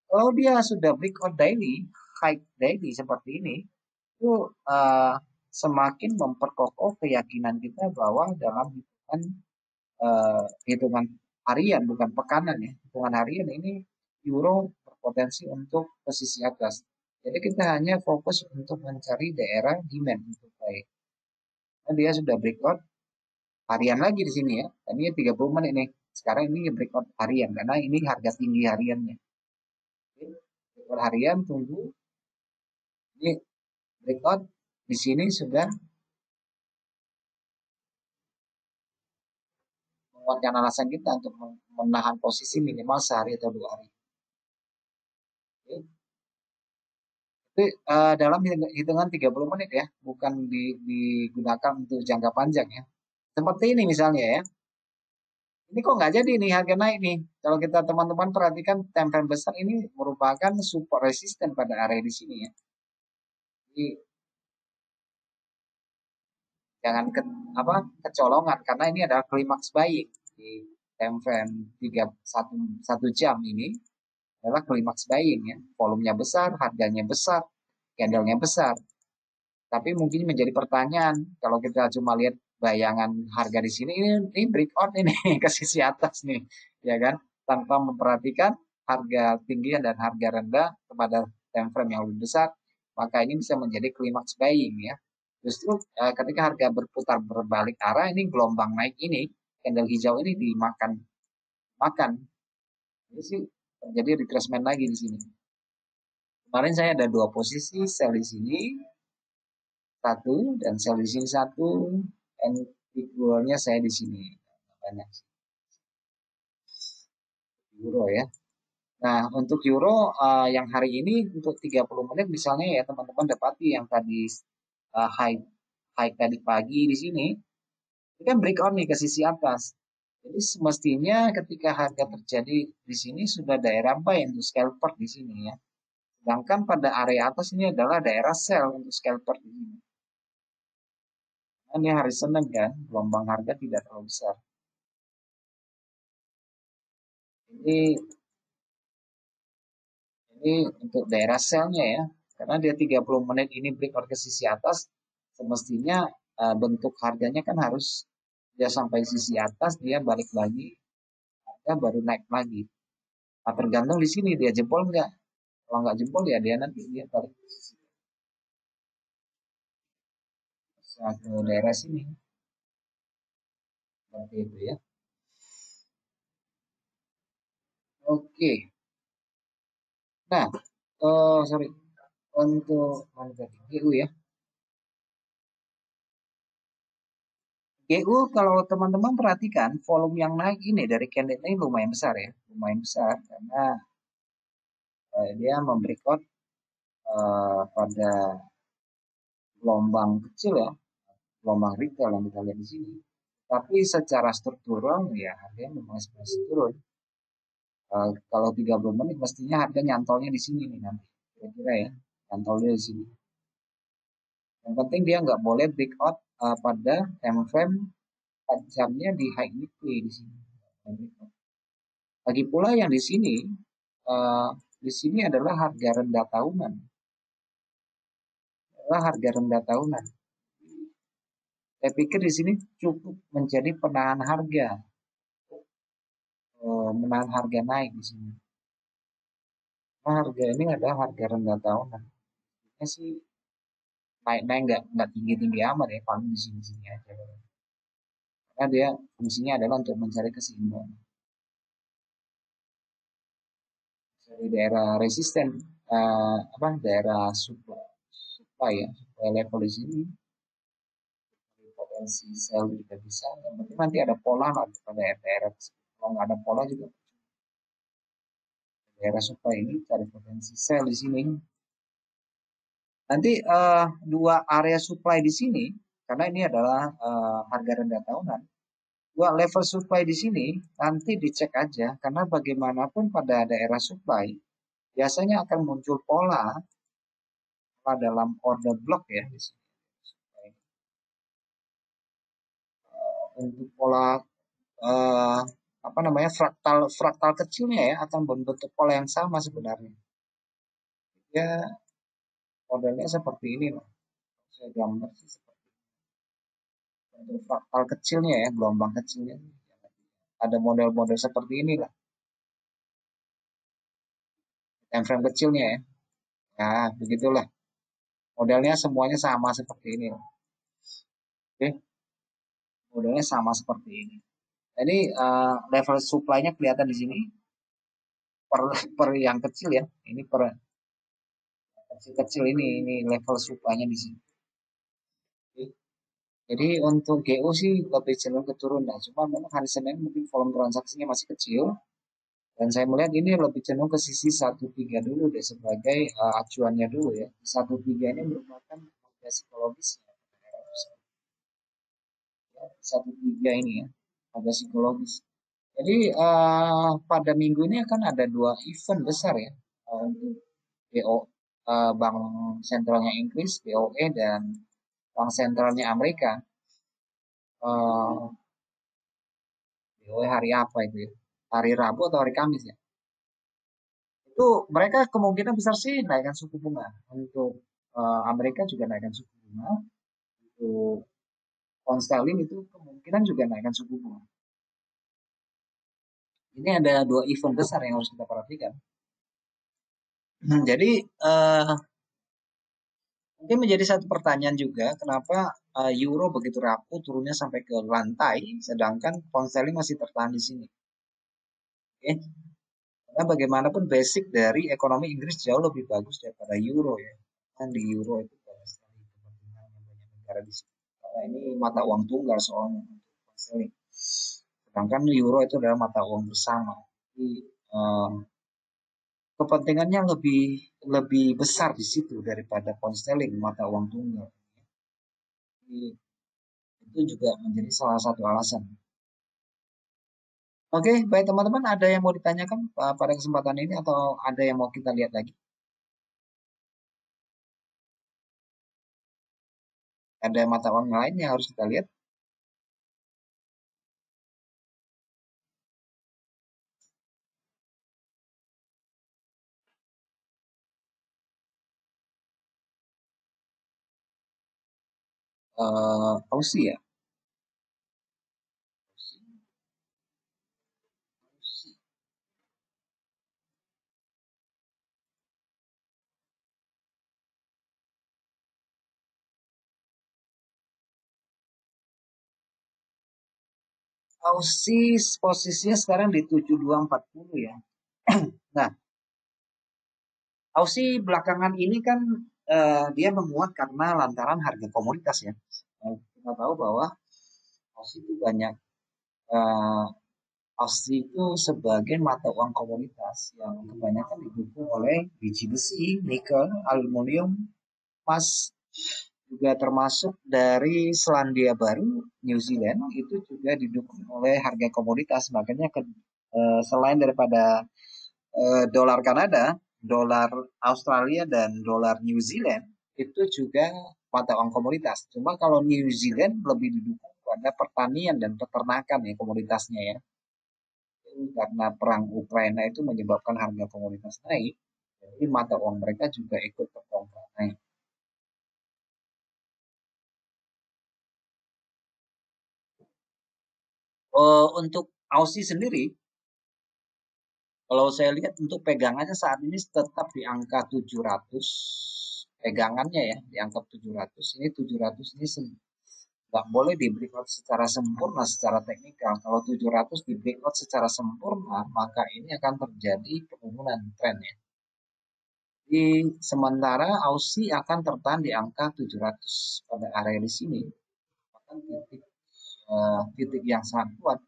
Kalau dia sudah breakout daily, high daily seperti ini, itu semakin memperkokoh keyakinan kita bahwa dalam hitungan harian bukan pekanan ya, hitungan harian ini euro berpotensi untuk posisi atas. Jadi kita hanya fokus untuk mencari daerah demand untuk baik. Dan dia sudah breakout harian lagi di sini ya. Ini 30 menit nih. Sekarang ini breakout harian karena ini harga tinggi hariannya. Oke, breakout harian tunggu. Ini breakout di sini sudah menguatkan alasan kita untuk menahan posisi minimal sehari atau 2 hari. Oke. Itu dalam hitungan 30 menit ya, bukan digunakan untuk jangka panjang ya. Seperti ini misalnya ya. Ini kok nggak jadi nih harga naik nih. Kalau kita teman-teman perhatikan time frame besar ini merupakan support resisten pada area di sini ya. Jadi jangan kecolongan karena ini adalah klimaks buying di time frame 1 jam ini adalah klimaks buying ya. Volumenya besar, harganya besar, candlenya besar. Tapi mungkin menjadi pertanyaan kalau kita cuma lihat bayangan harga di sini ini breakout ini ke sisi atas nih, ya kan? Tanpa memperhatikan harga tinggi dan harga rendah kepada time frame yang lebih besar, maka ini bisa menjadi klimaks buying ya. Justru ketika harga berputar berbalik arah ini gelombang naik ini, candle hijau ini dimakan makan. Ini sih terjadi retracement lagi di sini. Kemarin saya ada 2 posisi sell di sini, satu dan sell di sini satu, and equalnya saya di sini banyak. euro ya. Nah, untuk euro yang hari ini untuk 30 menit misalnya ya teman-teman dapati yang tadi high high tadi pagi di sini, ini kan breakout nih ke sisi atas. Jadi semestinya ketika harga terjadi di sini sudah daerah buy untuk scalper di sini ya. Sedangkan pada area atas ini adalah daerah sell untuk scalper di sini. Nah, ini hari Senin kan, gelombang harga tidak terlalu besar. Ini ini untuk daerah sell-nya ya. Karena dia 30 menit ini breakout ke sisi atas, semestinya bentuk harganya kan harus dia sampai sisi atas, dia balik lagi, harga baru naik lagi. Nah, tergantung di sini dia jebol nggak. Kalau nggak jebol ya dia nanti dia balik ke sisi ke daerah sini. Seperti itu ya. Oke. Nah, sorry. Untuk mana tadi? GU ya. GU kalau teman-teman perhatikan volume yang naik ini dari candle ini lumayan besar ya. Lumayan besar karena dia membreakout pada gelombang kecil ya. Gelombang retail yang kita lihat di sini. Tapi secara struktural ya harganya memang masih turun. Kalau 30 menit mestinya harga nyantolnya di sini nih nanti. Kira-kira ya. Nyantolnya di sini. Yang penting dia nggak boleh breakout pada time frame 4 jamnya di high weekly di sini. Lagi pula yang di sini adalah harga rendah tahunan. Adalah harga rendah tahunan. Saya pikir di sini cukup menjadi penahan harga, menahan harga naik di sini. Nah, harga ini adalah harga rendah tahunan. Ini sih naik-naik nggak tinggi-tinggi amat ya, paling di sini-sini aja. Karena dia fungsinya adalah untuk mencari keseimbangan. Dari daerah resisten, daerah supply ya, supply level di sini potensi sell juga bisa. Yang penting nanti ada pola lah pada daerah. Kalau nggak ada pola juga daerah supply ini cari potensi sell di sini. Nanti dua area supply di sini karena ini adalah harga rendah tahunan. Dua level supply di sini nanti dicek aja karena bagaimanapun pada daerah supply biasanya akan muncul pola dalam order block ya di sini. Untuk pola eh, apa namanya fraktal fraktal kecilnya ya akan membentuk pola yang sama sebenarnya. Ya modelnya seperti ini loh. Saya gambar sih seperti bentuk fraktal kecilnya ya, gelombang kecilnya. Ada model-model seperti ini lah. Time frame kecilnya ya. Nah, begitulah. Modelnya semuanya sama seperti ini. Oke, modelnya sama seperti ini. Jadi level supply-nya kelihatan di sini per, per yang kecil ya. Ini per kecil-kecil ini level supply-nya di sini. Oke. Jadi untuk GO sih lebih cenderung ke turun. Nah, cuma memang hari Senin mungkin volume transaksinya masih kecil. Dan saya melihat ini lebih cenderung ke sisi 13 dulu deh sebagai acuannya dulu ya. 13 ini merupakan harga psikologis ya. 13 ini ya, harga psikologis. Jadi pada minggu ini akan ada dua event besar ya untuk BO Bank Sentralnya Inggris BOE dan Bank Sentralnya Amerika. BOE hari apa itu ya? Hari Rabu atau hari Kamis ya? Itu mereka kemungkinan besar sih naikkan suku bunga. Untuk Amerika juga naikkan suku bunga. Untuk pound sterling itu kemungkinan juga naikkan suku bunga. Ini ada dua event besar yang harus kita perhatikan. Jadi mungkin menjadi satu pertanyaan juga kenapa euro begitu rapuh turunnya sampai ke lantai, sedangkan pound sterling masih tertahan di sini. Oke, karena bagaimanapun basic dari ekonomi Inggris jauh lebih bagus daripada euro ya. Kan di euro itu banyak sekali kepentingan yang banyak negara di sini. Karena ini mata uang tunggal soalnya untuk pound sterling. Sedangkan euro itu adalah mata uang bersama. Jadi eh, kepentingannya lebih besar di situ daripada pound sterling mata uang tunggal. Jadi, itu juga menjadi salah satu alasan. Oke, baik teman-teman, ada yang mau ditanyakan pada kesempatan ini atau ada yang mau kita lihat lagi? Ada mata uang lain yang harus kita lihat? Aussie ya. Aussie posisinya sekarang di 7240 ya. Nah, Aussie belakangan ini kan dia menguat karena lantaran harga komoditas ya. Kita tahu bahwa Aussie itu banyak eh, Aussie itu sebagai mata uang komoditas yang kebanyakan didukung oleh biji besi, nikel, aluminium, emas, juga termasuk dari Selandia Baru, New Zealand itu juga didukung oleh harga komoditas. Makanya selain daripada dolar Kanada, dolar Australia dan dolar New Zealand itu juga mata uang komoditas. Cuma kalau New Zealand lebih didukung pada pertanian dan peternakan ya komoditasnya ya. Karena perang Ukraina itu menyebabkan harga komoditas naik, jadi mata uang mereka juga ikut terdongkrak naik. Untuk Aussie sendiri, kalau saya lihat untuk pegangannya saat ini tetap di angka 700, pegangannya ya di angka 700. Ini 700 ini nggak boleh di breakout secara sempurna secara teknikal. Kalau 700 di breakout secara sempurna, maka ini akan terjadi penurunan tren ya. Di sementara Aussie akan tertahan di angka 700 pada area di sini. Bahkan titik yang sangat kuat,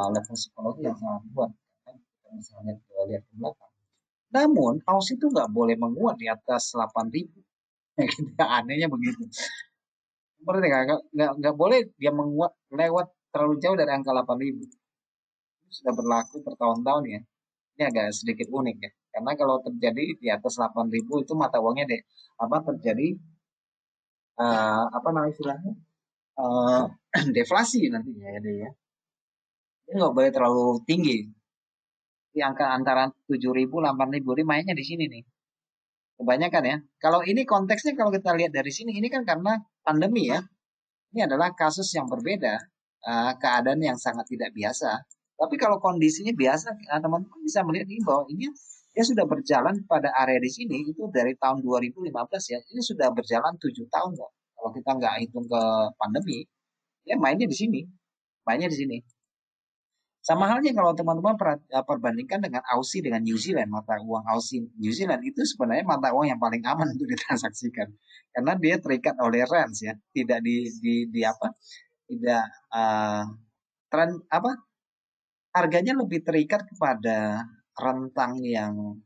level psikologi yang sangat kuat. Kita misalnya lihat ke belakang. Namun Aussie itu nggak boleh menguat di atas 8.000. Anehnya begitu. Berarti nggak boleh dia menguat lewat terlalu jauh dari angka 8.000. Sudah berlaku bertahun-tahun ya. Ini agak sedikit unik ya. Karena kalau terjadi di atas 8.000 itu mata uangnya deh apa terjadi apa namanya istilahnya uh, deflasi nantinya ya deh ya. Ini nggak boleh terlalu tinggi. Di angka antara 7.000 8.000 ini mainnya di sini nih. Kebanyakan ya. Kalau ini konteksnya kalau kita lihat dari sini ini kan karena pandemi ya. Ini adalah kasus yang berbeda, keadaan yang sangat tidak biasa. Tapi kalau kondisinya biasa, teman-teman bisa melihat ini bahwa ini dia sudah berjalan pada area di sini itu dari tahun 2015 ya. Ini sudah berjalan 7 tahun kok. Kalau kita nggak hitung ke pandemi, ya mainnya di sini, mainnya di sini. Sama halnya kalau teman-teman perbandingkan dengan Aussie dengan New Zealand, mata uang Aussie New Zealand itu sebenarnya mata uang yang paling aman untuk ditransaksikan karena dia terikat oleh range ya, tidak di apa, tidak tren apa harganya lebih terikat kepada rentang yang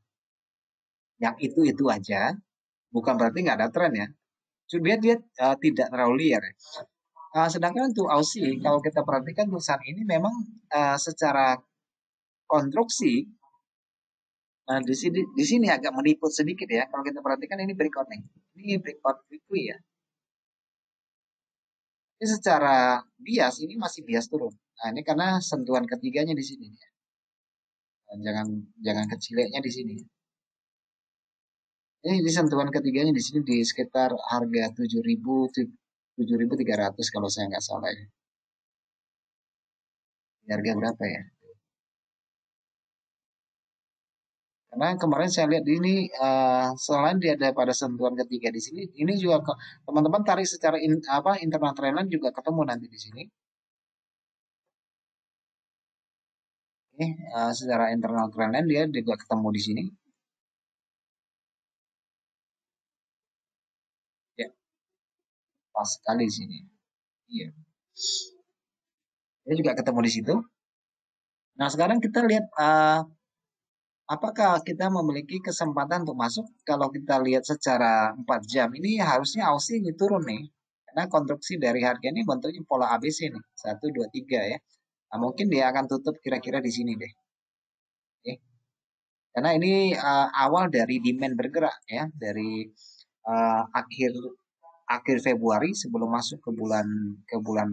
itu aja, bukan berarti nggak ada tren ya. Cuma dia tidak terlalu liar. Sedangkan untuk Aussie, kalau kita perhatikan saat ini memang secara konstruksi di sini agak meliput sedikit ya. Kalau kita perhatikan ini breakout nih. Ini breakout weekly ya. Ini secara bias ini masih bias turun. Nah, ini karena sentuhan ketiganya di sini ya. Jangan jangan kecilnya di sini. Ini di sentuhan ketiganya di sini di sekitar harga 7.300 kalau saya nggak salah ya. Di harga berapa ya? Karena kemarin saya lihat ini selain dia ada pada sentuhan ketiga di sini, ini juga teman-teman tarik secara internal trendline juga ketemu nanti di sini. Oke, secara internal trendline dia juga ketemu di sini. Ya, pas sekali di sini. Iya. Dia juga ketemu di situ. Nah, sekarang kita lihat apakah kita memiliki kesempatan untuk masuk? Kalau kita lihat secara 4 jam ini harusnya Aussie ini turun nih. Karena konstruksi dari harga ini bentuknya pola ABC nih. 1, 2, 3 ya. Nah, mungkin dia akan tutup kira-kira di sini deh. Oke. Karena ini awal dari demand bergerak ya. Dari akhir akhir Februari sebelum masuk ke bulan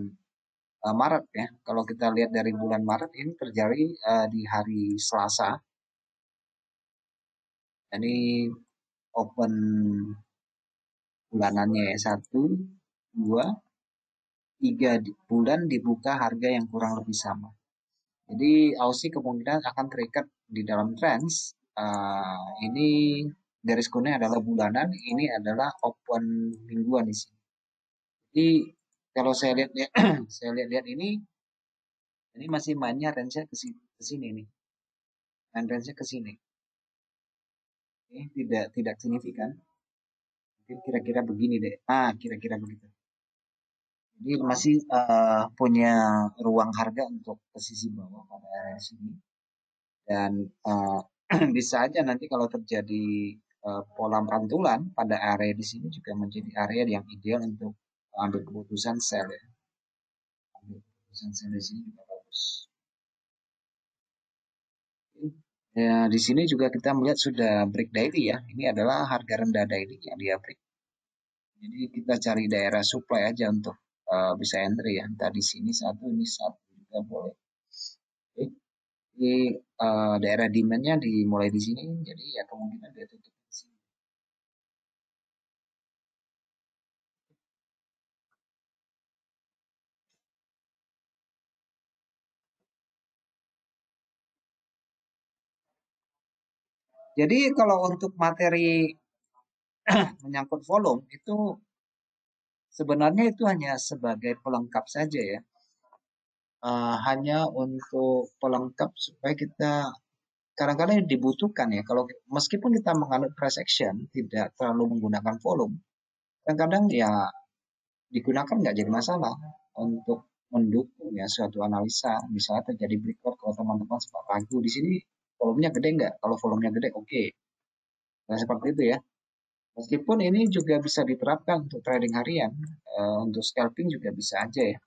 Maret ya. Kalau kita lihat dari bulan Maret ini terjadi di hari Selasa. Ini open bulanannya ya 1, 2, 3 bulan dibuka harga yang kurang lebih sama. Jadi Aussie kemungkinan akan terikat di dalam trends. Ini garis kuning adalah bulanan, ini adalah open mingguan di sini. Jadi kalau saya lihat saya lihat ini masih mainnya range ke sini nih. Dan range ke sini. Ini tidak signifikan. Kira-kira begini deh. Kira-kira begitu. Jadi masih punya ruang harga untuk posisi bawah pada area sini. Dan bisa aja nanti kalau terjadi pola pantulan pada area di sini juga menjadi area yang ideal untuk ambil keputusan sell ya. Ambil keputusan sell di sini juga bagus. Ya, di sini juga kita melihat sudah break daily ya. Ini adalah harga rendah daily yang dia break. Jadi kita cari daerah supply aja untuk bisa entry ya. Entah di sini satu, ini satu juga boleh. Oke. Jadi daerah demandnya dimulai di sini, jadi ya kemungkinan dia tutup di sini. Jadi kalau untuk materi menyangkut volume itu sebenarnya itu hanya sebagai pelengkap saja ya. Hanya untuk pelengkap supaya kita kadang-kadang dibutuhkan ya. Kalau meskipun kita menganut price action tidak terlalu menggunakan volume, kadang-kadang ya digunakan nggak jadi masalah untuk mendukung ya suatu analisa. Misalnya terjadi breakout kalau teman-teman sempat ragu di sini volumenya gede nggak? Kalau volumenya gede oke. Okay. Nah seperti itu ya. Meskipun ini juga bisa diterapkan untuk trading harian, untuk scalping juga bisa aja ya.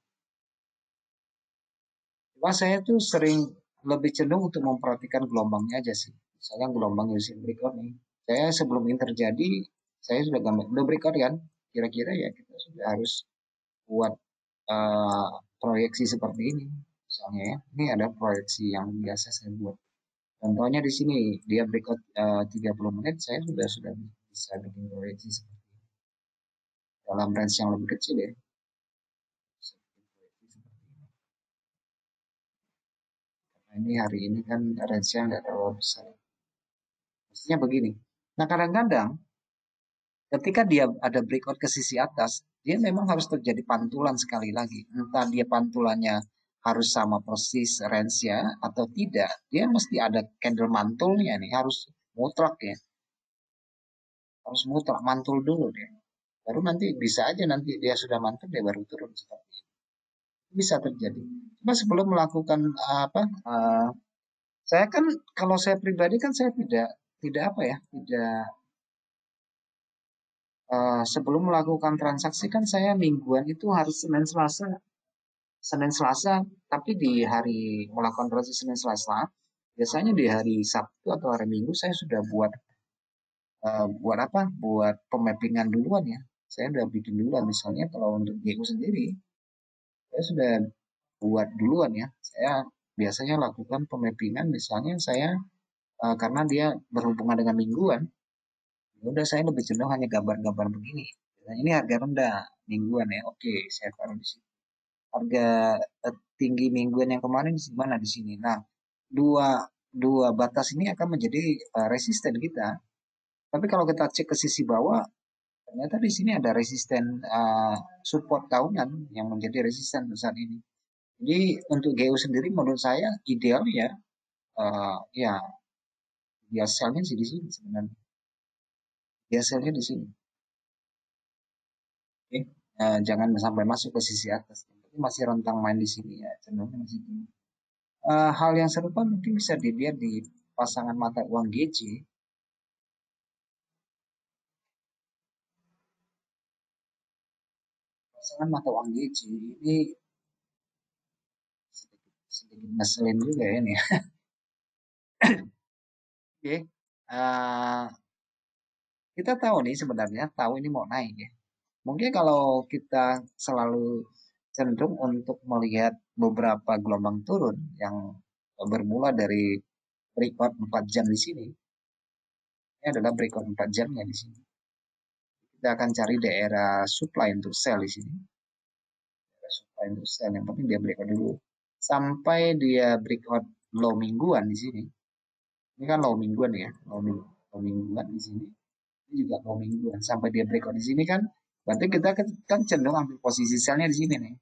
Cuma saya tuh sering lebih cenderung untuk memperhatikan gelombangnya aja sih. Misalnya gelombang using breakout nih. Saya sebelum ini terjadi, saya sudah gambar, udah breakout kan? Kira-kira ya kita sudah harus buat uh, proyeksi seperti ini. Misalnya ya, ini ada proyeksi yang biasa saya buat. Contohnya di sini dia breakout 30 menit, saya sudah bisa bikin proyeksi seperti ini. Dalam range yang lebih kecil ya. Nah, ini hari ini kan range-nya nggak terlalu besar. Maksudnya begini. Nah kadang-kadang ketika dia ada breakout ke sisi atas, dia memang harus terjadi pantulan sekali lagi. Entah dia pantulannya harus sama persis range-nya atau tidak. Dia mesti ada candle mantulnya nih, harus mutlak ya. Harus mutlak mantul dulu deh. Baru nanti bisa aja nanti dia sudah mantul dia baru turun seperti itu. Bisa terjadi. Cuma sebelum melakukan apa? Saya kan kalau saya pribadi kan saya tidak apa ya, tidak sebelum melakukan transaksi kan saya mingguan itu harus Senin Selasa, tapi di hari melakukan transaksi Senin Selasa, biasanya di hari Sabtu atau hari Minggu saya sudah buat apa? Buat pemappingan duluan ya. Saya udah bikin duluan misalnya kalau untuk GU sendiri, saya sudah buat duluan ya. Saya biasanya lakukan pemappingan misalnya saya karena dia berhubungan dengan mingguan, ya udah saya lebih cenderung hanya gambar-gambar begini. Nah, ini harga rendah mingguan ya. Oke, saya taruh di sini. Harga tinggi mingguan yang kemarin di mana di sini. Nah, dua dua batas ini akan menjadi resisten kita. Tapi kalau kita cek ke sisi bawah, ternyata di sini ada resisten support tahunan yang menjadi resisten saat ini. Jadi untuk GU sendiri menurut saya ideal ya, ya dia sellnya sih di sini sebenarnya. Dia sellnya di sini. Oke. Jangan sampai masuk ke sisi atas. Tapi masih rentang main di sini ya, cenderungnya masih tinggi. Hal yang serupa mungkin bisa dilihat di pasangan mata uang GJ, pasangan mata uang GJ ini sedikit ngeselin juga ya ini. Oke, uh, kita tahu nih sebenarnya tahu ini mau naik ya. Mungkin kalau kita selalu cenderung untuk melihat beberapa gelombang turun yang bermula dari breakout 4 jam di sini. Ini adalah breakout 4 jamnya di sini. Kita akan cari daerah supply untuk sell di sini. Daerah supply untuk sell. Yang penting dia breakout dulu. Sampai dia breakout low mingguan di sini. Ini kan low mingguan ya. Low mingguan di sini. Ini juga low mingguan. Sampai dia breakout di sini kan. Berarti kita kan cenderung ambil posisi sellnya di sini nih.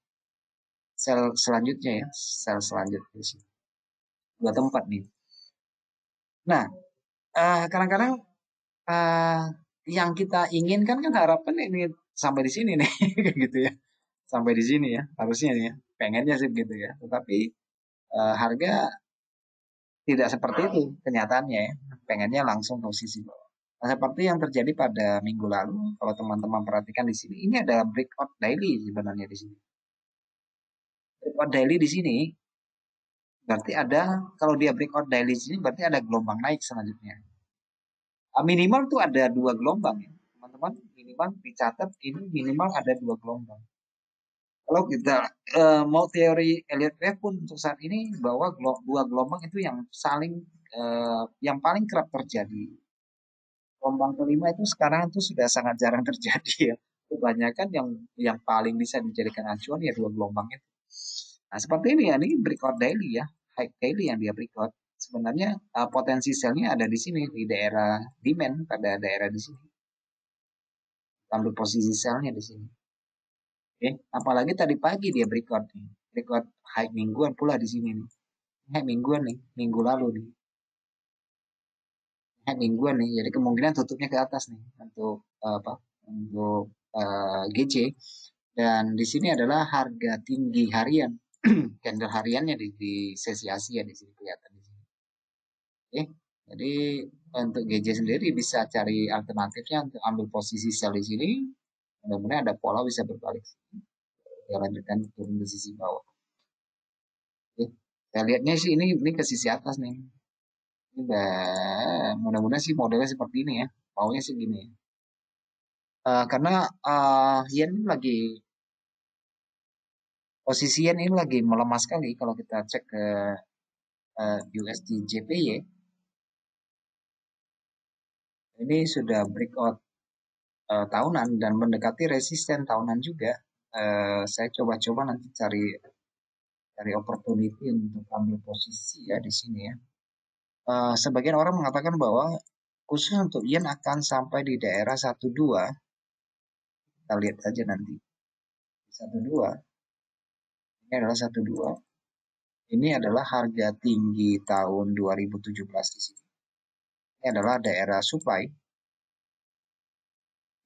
Sell selanjutnya ya. Sell selanjutnya di sini. Dua tempat nih. Nah, kadang-kadang uh, yang kita inginkan kan harapan ini sampai di sini nih, gitu ya. Sampai di sini ya, harusnya ya. Pengennya sih gitu ya. Tetapi harga tidak seperti itu kenyataannya ya. Pengennya langsung posisi bawah. Nah, seperti yang terjadi pada minggu lalu, kalau teman-teman perhatikan di sini, ini adalah breakout daily sebenarnya di sini. Breakout daily di sini berarti ada, kalau dia breakout daily di sini berarti ada gelombang naik selanjutnya. Minimal tuh ada dua gelombang ya, teman-teman. Minimal dicatat ini minimal ada dua gelombang. Kalau kita mau teori Elliott Wave pun untuk saat ini bahwa dua gelombang itu yang saling yang paling kerap terjadi. Gelombang kelima itu sekarang itu sudah sangat jarang terjadi ya. Kebanyakan yang paling bisa dijadikan acuan ya dua gelombang itu. Nah seperti ini ya, ini breakout daily ya, high daily yang dia breakout. Sebenarnya potensi selnya ada di sini di daerah demand pada daerah di sini. Ambil posisi selnya di sini. Oke, apalagi tadi pagi dia breakout nih. Breakout high mingguan pula di sini nih. High mingguan nih, minggu lalu nih. High mingguan nih. Jadi kemungkinan tutupnya ke atas nih untuk apa? Untuk GC. Dan di sini adalah harga tinggi harian. Candle hariannya di sesi Asia di sini kelihatan di sini. Oke. Jadi untuk GJ sendiri bisa cari alternatifnya untuk ambil posisi sell di sini. Mudah-mudahan ada pola bisa berbalik. Kita lanjutkan turun ke sisi bawah. Oke. Saya lihatnya sih ini ke sisi atas nih. Ini mudah-mudahan sih modelnya seperti ini ya. Maunya sih gini ya. Karena yen lagi posisi yen ini lagi melemah sekali kalau kita cek ke USD JPY. Ini sudah breakout tahunan dan mendekati resisten tahunan juga. Saya coba-coba nanti cari opportunity untuk ambil posisi ya di sini ya. Sebagian orang mengatakan bahwa khusus untuk yen akan sampai di daerah 12. Kita lihat saja nanti. 12. Ini adalah 12. Ini adalah harga tinggi tahun 2017 di sini. Ini adalah daerah supply.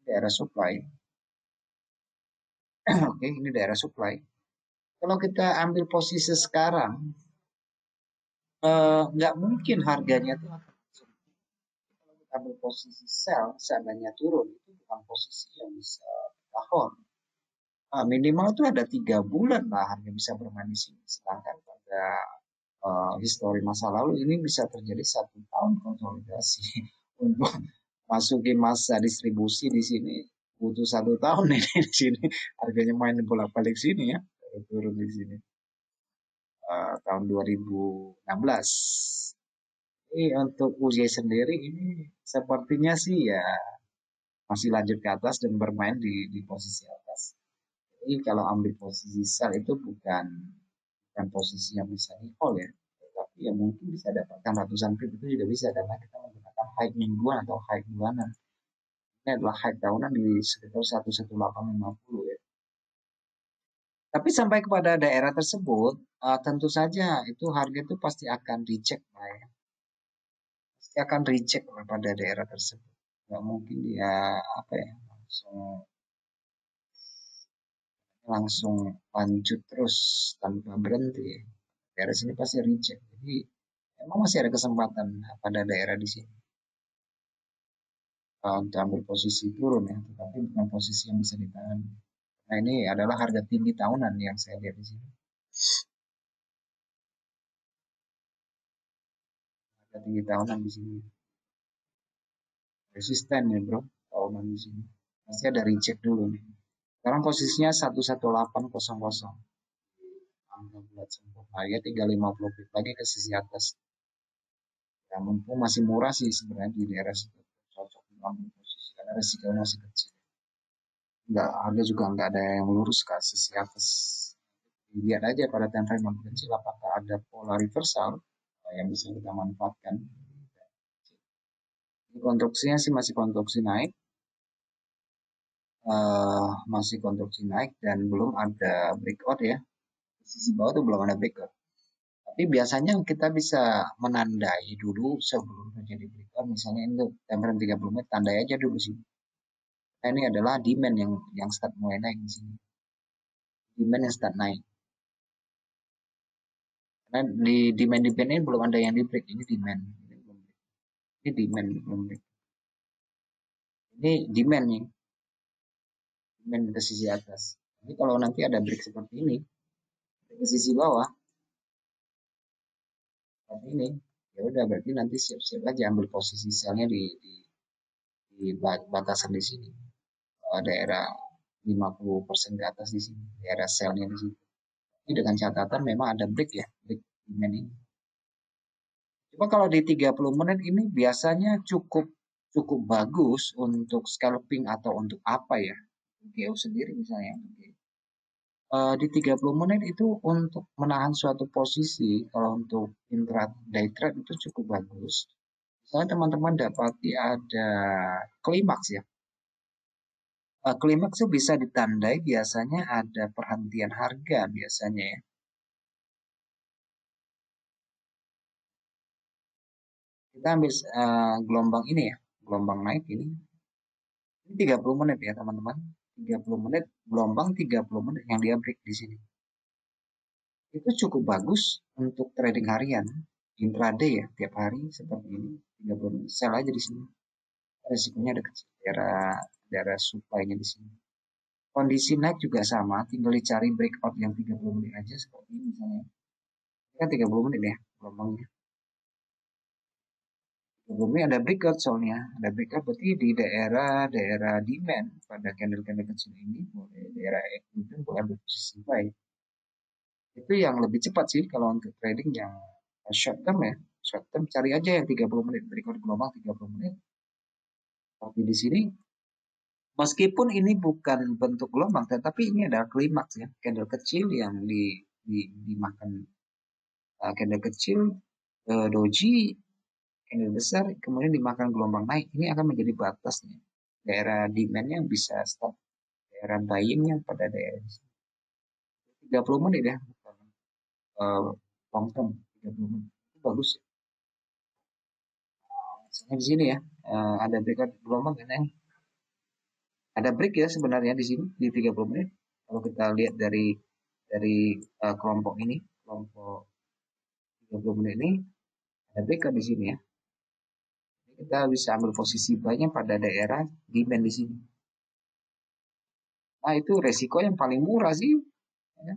Daerah supply. Oke, ini daerah supply. Kalau kita ambil posisi sekarang, nggak mungkin harganya itu akan kalau kita ambil posisi sell, seandainya turun, itu bukan posisi yang bisa tahun. Minimal itu ada 3 bulan lah harga bisa bermain di sini. Sedangkan pada histori masa lalu ini bisa terjadi 1 tahun konsolidasi untuk masukin masa distribusi di sini butuh 1 tahun ini di sini harganya main bolak-balik sini ya turun di sini tahun 2016. Ini untuk UJ sendiri ini sepertinya sih ya masih lanjut ke atas dan bermain di posisi atas. Jadi kalau ambil posisi sell itu bukan posisi yang bisa di hold ya, tapi ya mungkin bisa dapatkan ratusan pip itu juga bisa karena kita menggunakan high mingguan atau high bulanan. Ini adalah high tahunan di sekitar 11850 ya. Tapi sampai kepada daerah tersebut, tentu saja itu harga itu pasti akan dicek lah ya. Pasti akan reject pada daerah tersebut. Nggak mungkin dia apa ya langsung lanjut terus tanpa berhenti. Daerah sini pasti reject. Jadi memang masih ada kesempatan pada daerah di sini untuk ambil posisi turun ya, tetapi bukan posisi yang bisa ditahan. Nah ini adalah harga tinggi tahunan yang saya lihat di sini. Harga tinggi tahunan di sini. Resisten ya bro, tahunan di sini. Pasti ada reject dulu nih. Sekarang posisinya 11800. Angka bulat sempurna ya, tinggal 50 pip lagi ke sisi atas. Ya mumpung masih murah sih sebenarnya di daerah situ. Cocok ambil posisi karena resiko masih kecil. Enggak, harga juga nggak ada yang lurus ke sisi atas. Lihat aja pada time frame yang kecil apakah ada pola reversal yang bisa kita manfaatkan. Ini konstruksinya sih masih konstruksi naik, masih konstruksi naik dan belum ada breakout ya. Di sisi bawah tuh belum ada breakout. Tapi biasanya kita bisa menandai dulu sebelum terjadi breakout. Misalnya untuk time frame 30 menit, tandai aja dulu sih. Nah, ini adalah demand yang start mulai naik di sini. Demand yang start naik. Karena di demand ini belum ada yang di break. Ini demand. Ini demand belum break. Ini demand nih. Demand ke sisi atas. Jadi kalau nanti ada break seperti ini, ke sisi bawah, seperti ini, ya udah berarti nanti siap-siap aja ambil posisi selnya di batasan di sini. Daerah 50% ke atas di sini, daerah selnya di sini. Ini dengan catatan memang ada break ya, break demand ini. Cuma kalau di 30 menit ini biasanya cukup cukup bagus untuk scalping atau untuk apa ya? GO sendiri misalnya. Di 30 menit itu untuk menahan suatu posisi kalau untuk intraday trade itu cukup bagus. Misalnya teman-teman dapati ada klimaks ya. Klimaks itu bisa ditandai biasanya ada perhentian harga biasanya ya. Kita ambil gelombang ini ya, gelombang naik ini. Ini 30 menit ya teman-teman. 30 menit, gelombang 30 menit yang dia break di sini. Itu cukup bagus untuk trading harian, intraday ya, tiap hari seperti ini. 30 menit, sell aja di sini. Resikonya ada kecil, daerah supply-nya di sini. Kondisi naik juga sama, tinggal dicari breakout yang 30 menit aja seperti ini misalnya. Ini kan 30 menit ya, gelombangnya. Sebelumnya ada breakout soalnya, ada breakout berarti di daerah demand pada candle-candle kecil ini, boleh daerah equilibrium boleh ambil posisi buy. Itu yang lebih cepat sih kalau untuk trading yang short term ya. Short term cari aja yang 30 menit, berikut gelombang 30 menit. Tapi di sini meskipun ini bukan bentuk gelombang, tetapi ini adalah klimaks ya, candle kecil yang dimakan candle kecil, doji, candle besar, kemudian dimakan gelombang naik. Ini akan menjadi batasnya. Daerah demand yang bisa stop, daerah buying-nya pada daerah 30 menit ya, long term 30 menit. Itu bagus ya. Misalnya di sini ya, ada breakout gelombang kan yang ada break ya sebenarnya di sini di 30 menit. Kalau kita lihat dari kelompok ini, kelompok 30 menit ini ada breakout di sini ya. Kita bisa ambil posisi buy-nya pada daerah demand di sini. Nah, itu resiko yang paling murah sih. Ya.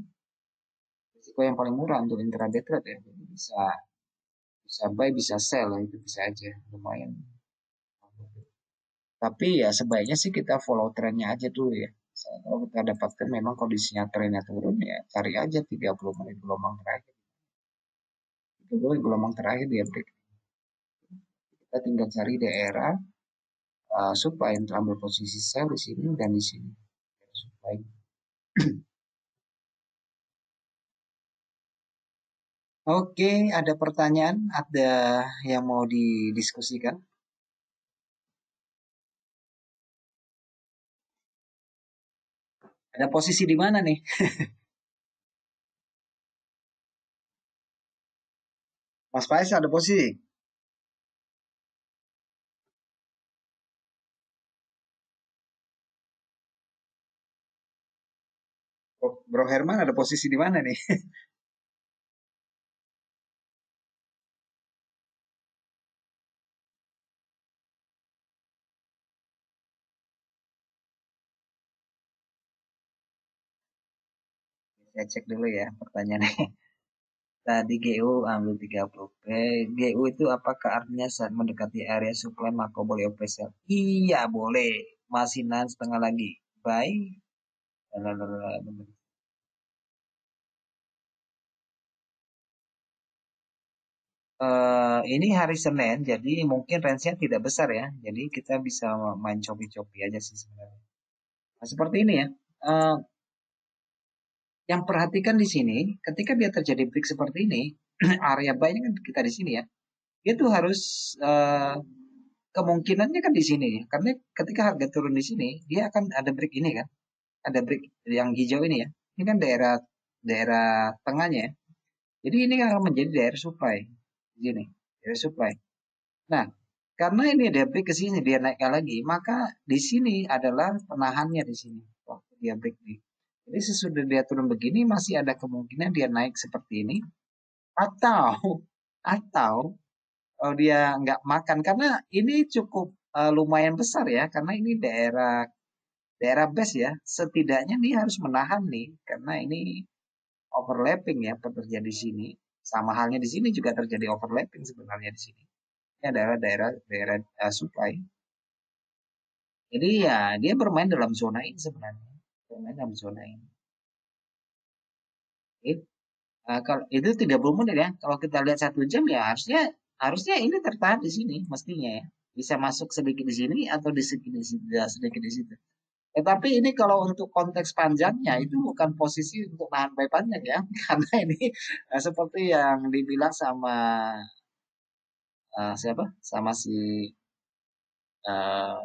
Risiko yang paling murah untuk intraday trade ya. Jadi bisa bisa buy, bisa sell, itu bisa aja. Lumayan. Tapi ya sebaiknya sih kita follow trennya aja dulu ya. Kalau kita dapatkan memang kondisinya trennya turun ya cari aja 30 menit gelombang terakhir. Itu boleh gelombang terakhir dia break. Kita tinggal cari daerah supply untuk ambil posisi sell di sini dan di sini. Supply. Oke, ada pertanyaan? Ada yang mau didiskusikan? Ada posisi di mana nih? Mas Faiz ada posisi? Bro Herman ada posisi di mana nih? Saya cek dulu ya pertanyaannya. Tadi GU ambil 30 P. GU itu apakah artinya saat mendekati area supply maka boleh open sell? Iya boleh. Masih 6,5 lagi. Buy. Ini hari Senin, jadi mungkin range-nya tidak besar ya. Jadi kita bisa main copi-copi aja sih sebenarnya. Nah, seperti ini ya. Eh, yang perhatikan di sini, ketika dia terjadi break seperti ini, area buy-nya kan kita di sini ya. Dia tuh harus kemungkinannya kan di sini, karena ketika harga turun di sini, dia akan ada break ini kan, ada break yang hijau ini ya. Ini kan daerah daerah tengahnya ya. Jadi ini akan menjadi daerah supply di sini, daerah supply. Nah, karena ini ada break ke sini dia naikkan lagi, maka di sini adalah penahannya di sini waktu dia break nih. Jadi sesudah dia turun begini masih ada kemungkinan dia naik seperti ini atau dia nggak makan karena ini cukup lumayan besar ya karena ini daerah daerah base ya setidaknya dia harus menahan nih karena ini overlapping ya terjadi di sini sama halnya di sini juga terjadi overlapping sebenarnya di sini ini adalah daerah daerah supply jadi ya dia bermain dalam zona ini sebenarnya bermain dalam zona ini. Oke. Kalau itu 30 menit ya kalau kita lihat 1 jam ya harusnya harusnya ini tertahan di sini mestinya ya bisa masuk sedikit di sini atau di sedikit di situ, sedikit di situ. Tetapi ini kalau untuk konteks panjangnya itu bukan posisi untuk nahan buy panjang ya, karena ini seperti yang dibilang sama siapa? Sama si uh,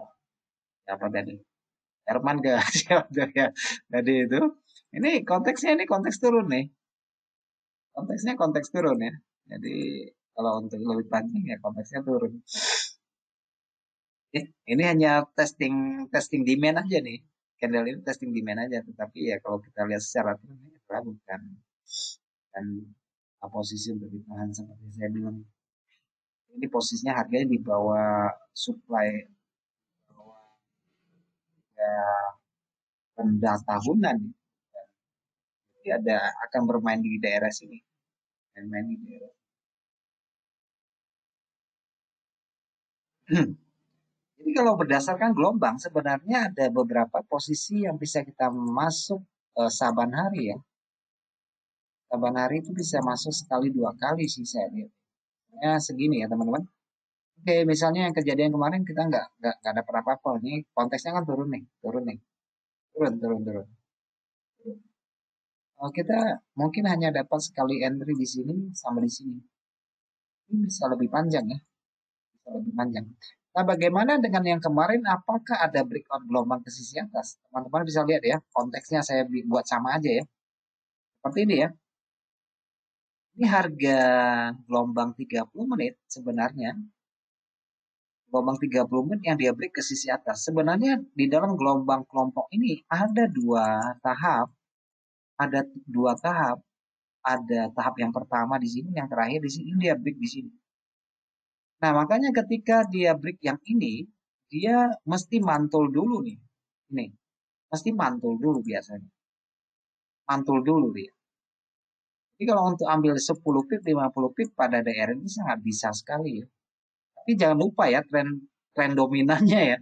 apa tadi? Herman ke siapa tuh ya? Tadi itu. Ini konteks turun nih. Konteksnya konteks turun ya. Jadi kalau untuk lebih panjang ya konteksnya turun. Ini hanya testing testing demand aja nih. Candle ini testing demand aja, tetapi ya kalau kita lihat secara turun ini bukan dan posisi untuk ditahan seperti saya bilang. Ini posisinya harganya di bawah supply bawah ya, rendah tahunan. Jadi ada akan bermain di daerah sini. Bermain di daerah. Jadi kalau berdasarkan gelombang sebenarnya ada beberapa posisi yang bisa kita masuk saban hari ya. Saban hari itu bisa masuk sekali 2 kali sih saya lihat. Ya segini ya teman-teman. Oke, misalnya yang kejadian kemarin kita nggak dapat apa-apa. Ini konteksnya kan turun nih, turun nih, turun, turun, turun. Kita mungkin hanya dapat sekali entry di sini sama di sini. Ini bisa lebih panjang ya, bisa lebih panjang. Nah, bagaimana dengan yang kemarin? Apakah ada breakout gelombang ke sisi atas? Teman-teman bisa lihat ya, konteksnya saya buat sama aja ya. Seperti ini ya. Ini harga gelombang 30 menit sebenarnya. Gelombang 30 menit yang dia break ke sisi atas. Sebenarnya di dalam gelombang kelompok ini ada dua tahap. Ada dua tahap. Ada tahap yang pertama di sini, yang terakhir di sini, dia break di sini. Nah, makanya ketika dia break yang ini, dia mesti mantul dulu nih. Ini, mesti mantul dulu biasanya. Mantul dulu dia. Jadi kalau untuk ambil 10 pip, 50 pip pada daerah ini sangat bisa sekali ya. Tapi jangan lupa ya tren dominannya ya.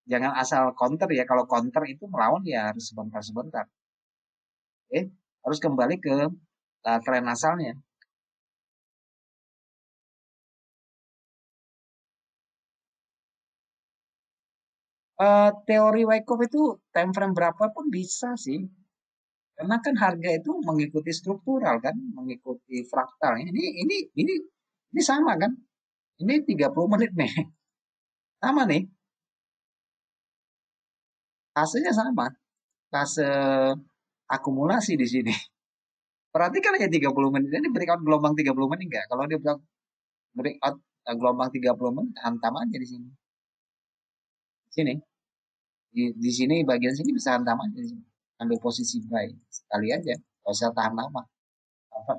Jangan asal counter ya. Kalau counter itu melawan ya harus sebentar-sebentar. Oke, harus kembali ke tren asalnya. Teori Wyckoff itu time frame berapapun bisa sih. Karena kan harga itu mengikuti struktural kan, mengikuti fraktal. Ini sama kan? Ini 30 menit nih. Sama nih. Fasenya sama. Fase akumulasi di sini. Perhatikan aja 30 menit. Ini breakout gelombang 30 menit enggak? Kalau dia bilang breakout gelombang 30 menit, hantam aja di sini. Sini. Di sini bagian sini bisa hantam aja di sini. Ambil posisi buy sekali aja. Kalau saya tahan lama.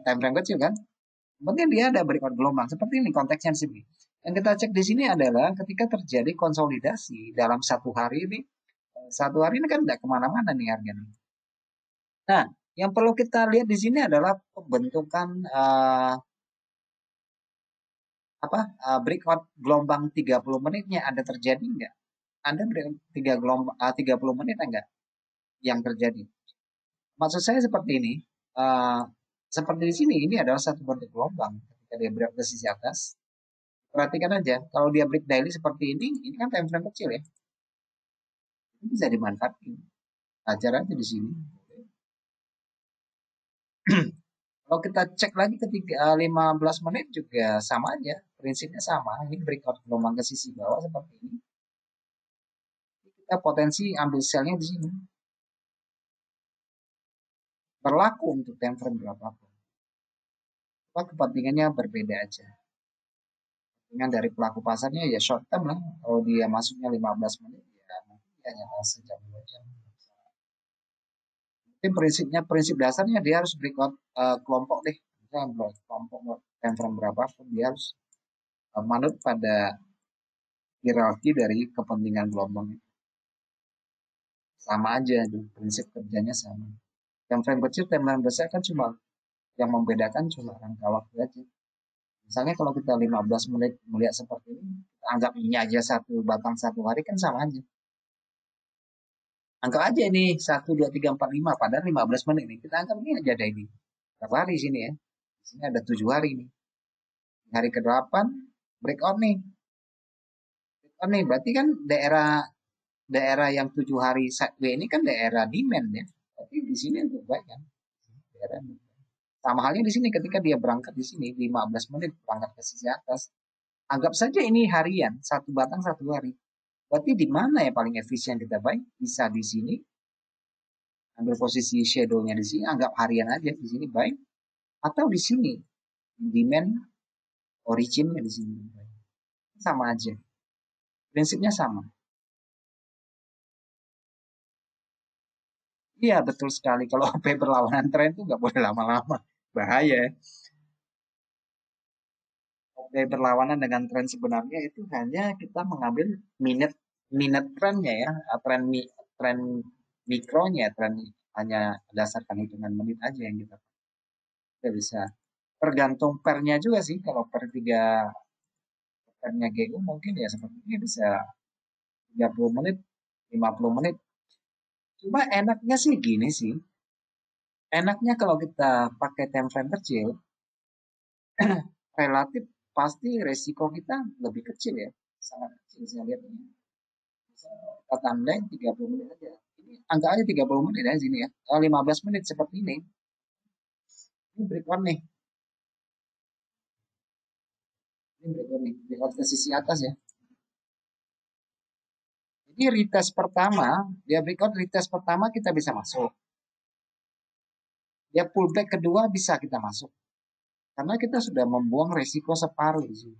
Time frame kecil kan? Mungkin dia ada breakout gelombang. Seperti ini konteksnya di sini. Yang kita cek di sini adalah ketika terjadi konsolidasi dalam 1 hari ini. 1 hari ini kan tidak kemana-mana nih harganya. Nah, Yang perlu kita lihat di sini adalah pembentukan breakout gelombang 30 menitnya ada terjadi enggak? Ada breakout 30 menit enggak yang terjadi? Maksud saya seperti ini. Uh, Seperti di sini, ini adalah satu bentuk gelombang ketika dia break ke sisi atas. Perhatikan aja, kalau dia break daily seperti ini kan time frame kecil ya. Ini bisa dimanfaatkan. Ajar aja di sini. Kalau kita cek lagi ketika 15 menit juga sama aja, prinsipnya sama. Ini breakout gelombang ke sisi bawah seperti ini. Kita potensi ambil selnya di sini. Berlaku untuk time frame berapapun. Kepentingannya berbeda aja. Kepentingan dari pelaku pasarnya ya short term lah. Kalau dia masuknya 15 menit ya mungkin hanya sejam 2 jam. Tapi prinsip dasarnya dia harus breakout kelompok deh. Misalnya kelompok time frame berapapun dia harus manut pada hierarki dari kepentingan gelombang. Sama aja tuh, prinsip kerjanya sama. Yang frame kecil, time frame besar kan cuma yang membedakan cuma angka waktu aja. Misalnya kalau kita 15 menit melihat seperti ini, anggap ini aja satu batang satu hari kan sama aja. Anggap aja ini 1, 2, 3, 4, 5, padahal 15 menit ini. Kita anggap ini aja ada ini. Berapa hari sini ya? Di sini ada 7 hari nih. Hari ke-8 breakout nih. Breakout nih, berarti kan daerah yang 7 hari sideways ini kan daerah demand ya. Tapi di sini untuk baik kan. Daerah sama halnya di sini ketika dia berangkat di sini 15 menit berangkat ke sisi atas. Anggap saja ini harian, satu batang satu hari. Berarti di mana yang paling efisien kita buy? Bisa di sini, ambil posisi shadow-nya di sini, anggap harian aja di sini buy. Atau di sini, demand origin-nya di sini. Sama aja. Prinsipnya sama. Iya betul sekali. Kalau OP berlawanan tren itu nggak boleh lama-lama. Bahaya. OP berlawanan dengan tren sebenarnya itu hanya kita mengambil minute minute trennya ya, tren mikronya, tren hanya berdasarkan hitungan menit aja yang kita bisa. Tergantung pernya juga sih. Kalau per 3 pernya GU mungkin ya seperti ini bisa 30 menit, 50 menit. Cuma enaknya sih gini sih. Enaknya kalau kita pakai time frame kecil, relatif pasti resiko kita lebih kecil ya. Sangat kecil saya lihat ini. Kita tandain 30 menit aja. Ini angka aja 30 menit ya sini ya. Kalau 15 menit seperti ini. Ini breakout nih. Ini breakout nih. Breakout ke sisi atas ya. Jadi retest pertama, dia breakout retest pertama kita bisa masuk. Dia pullback kedua bisa kita masuk. Karena kita sudah membuang resiko separuh di sini.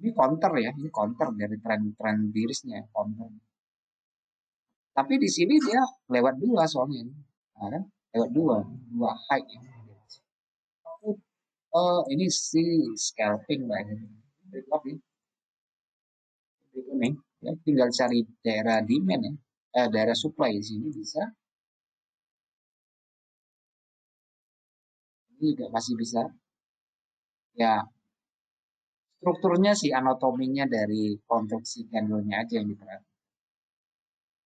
Ini counter ya, ini counter dari tren birisnya, counter. Tapi di sini dia lewat dua soalnya, nah, kan? Lewat dua high. Ini si scalping lah ini. Berikut nih, ya, tinggal cari daerah demand ya, daerah supply di sini bisa. Ini juga masih bisa. Ya, strukturnya sih anatominya dari konstruksi candle-nya aja yang diperhatikan.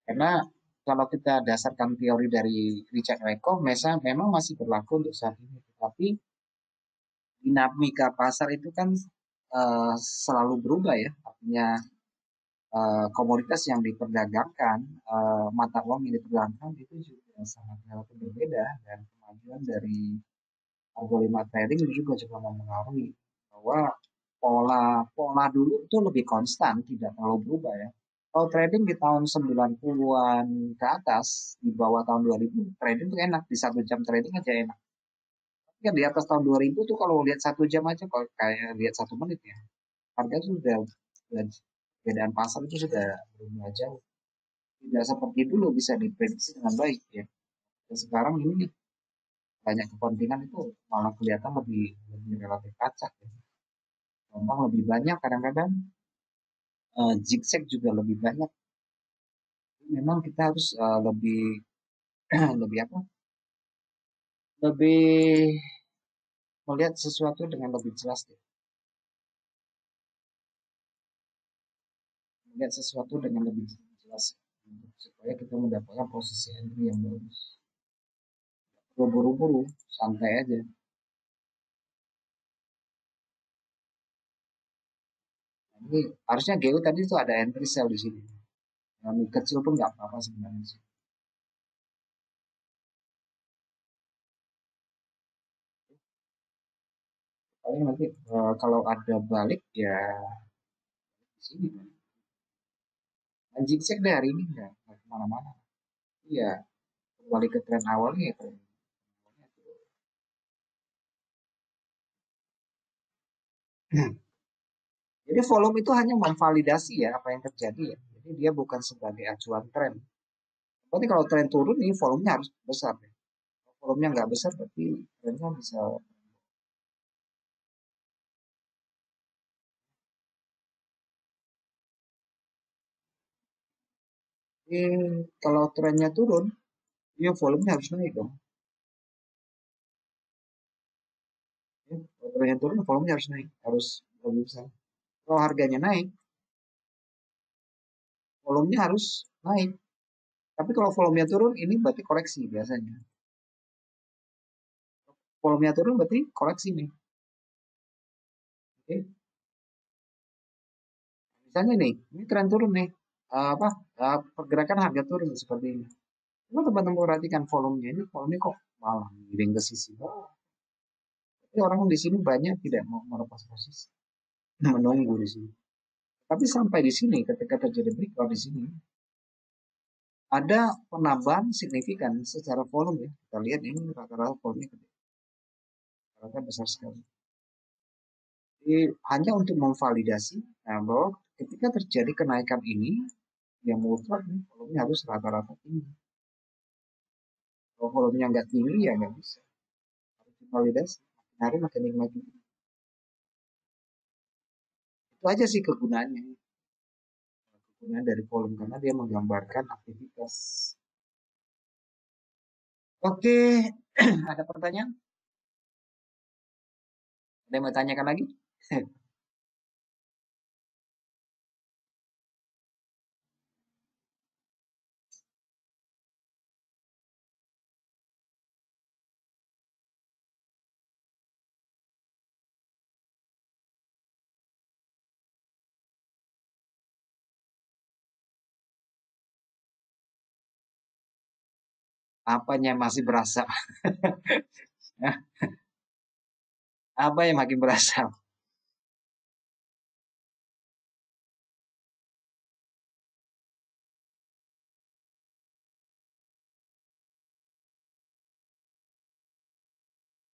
Karena kalau kita dasarkan teori dari Richard Wyckoff, memang masih berlaku untuk saat ini. Tapi dinamika pasar itu kan selalu berubah ya. Artinya komoditas yang diperdagangkan, mata uang yang diperdagangkan itu juga sangat relatif berbeda. Dan kemajuan dari algoritma trading juga mempengaruhi bahwa pola dulu itu lebih konstan, tidak terlalu berubah ya. Kalau trading di tahun 90-an ke atas, di bawah tahun 2000, trading tuh enak. Di 1 jam trading aja enak. Tapi kan di atas tahun 2000 tuh kalau lihat 1 jam aja, kalau kayak lihat 1 menit ya, harga itu sudah perbedaan pasar itu sudah berubah jauh. Tidak seperti dulu bisa diprediksi dengan baik ya. Dan sekarang ini banyak kepentingan itu malah kelihatan lebih relatif kacak ya. Gampang lebih banyak kadang-kadang zigzag juga lebih banyak. Memang kita harus lebih lebih apa? Lebih melihat sesuatu dengan lebih jelas deh. Melihat sesuatu dengan lebih jelas supaya kita mendapatkan posisi entry yang bagus. Buru-buru, santai aja. Ini harusnya GU tadi tuh ada entry sell di sini. Yang kecil pun nggak apa-apa sebenarnya sih. Paling nanti kalau ada balik ya di sini kan. Anjing cek deh hari ini nggak kemana-mana. Iya, kembali ke tren awalnya ya. Jadi volume itu hanya memvalidasi ya apa yang terjadi ya. Jadi dia bukan sebagai acuan tren. Berarti kalau tren turun ini volumenya harus besar ya. Kalau volumenya nggak besar berarti trennya bisa. Kalau trennya turun, ya volumenya harus naik dong. Ya, kalau trennya turun, volumenya harus naik, harus lebih besar. Kalau harganya naik, volumenya harus naik. Tapi kalau volumenya turun, ini berarti koreksi biasanya. Volumenya turun berarti koreksi nih. Oke. Misalnya nih, ini tren turun nih. Apa pergerakan harga turun seperti ini. Coba teman-teman perhatikan volumenya ini, volumenya kok malah miring ke sisi bawah. Tapi orang di sini banyak tidak mau melepas posisi, menunggu di sini. Tapi sampai di sini, ketika terjadi breakout di sini, ada penambahan signifikan secara volume ya. Kita lihat ini rata-rata volumenya gede, rata besar sekali. Jadi, hanya untuk memvalidasi bahwa ketika terjadi kenaikan ini, yang mutlak nih, volumenya harus rata-rata tinggi. Kalau volumenya nggak tinggi ya nggak bisa. Harus divalidasi. Makin hari makin nikmati. Itu aja sih kegunaannya. Kegunaan dari volume karena dia menggambarkan aktivitas. Oke, ada pertanyaan? Ada yang mau tanyakan lagi? Apanya masih berasa? Apa yang makin berasa?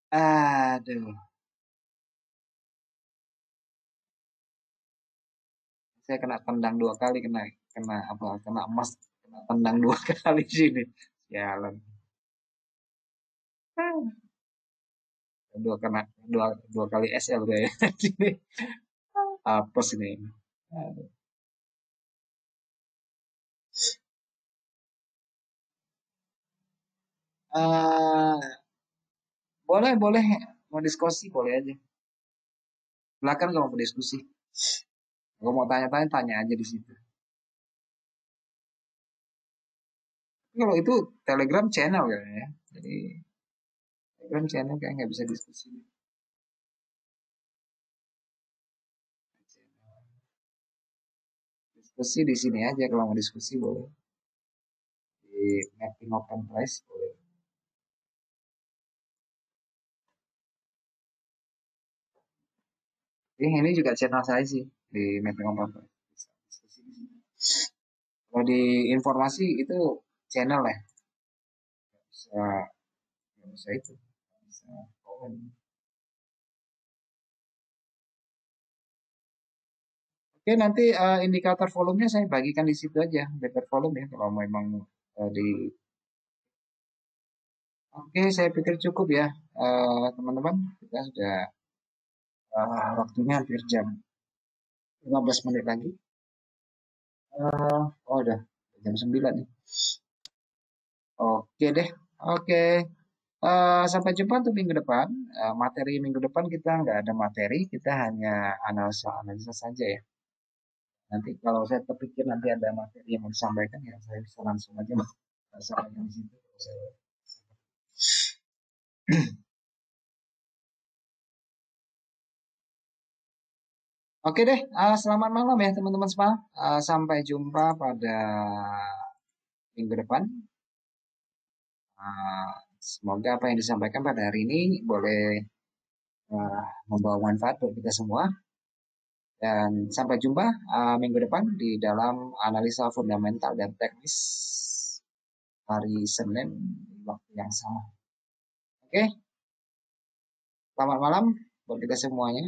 Aduh, saya kena tendang dua kali, kena kena apa? Kena emas, kena tendang dua kali di sini. Jalan. Dua dua dua kali SL gue ya. Sini apes ini. Aduh. Boleh boleh mau diskusi boleh aja. Silakan kalau mau diskusi. Kalau mau tanya-tanya tanya aja di situ. Tapi kalau itu Telegram channel ya. Jadi Telegram channel kayak nggak bisa diskusi. Diskusi di sini aja kalau mau diskusi boleh. Di mapping open price boleh. Ini juga channel saya sih di mapping open price. Bisa diskusi di sini. Kalau di informasi itu channel ya. Bisa nggak bisa itu. Nggak bisa komen. Oke, nanti indikator volumenya saya bagikan di situ aja, indikator volume ya, kalau memang di. Oke, saya pikir cukup ya, teman-teman. Kita sudah waktunya hampir jam 15 menit lagi. Oh, udah jam 9 nih. Oke deh, oke. Sampai jumpa untuk minggu depan. Materi minggu depan kita nggak ada materi, kita hanya analisa-analisa saja ya. Nanti kalau saya terpikir nanti ada materi yang mau disampaikan ya saya bisa langsung aja mas. Sampaikan di situ. Oke deh, selamat malam ya teman-teman semua. Sampai jumpa pada minggu depan. Semoga apa yang disampaikan pada hari ini boleh membawa manfaat buat kita semua. Dan sampai jumpa minggu depan di dalam analisa fundamental dan teknis hari Senin waktu yang sama. Oke, selamat malam buat kita semuanya.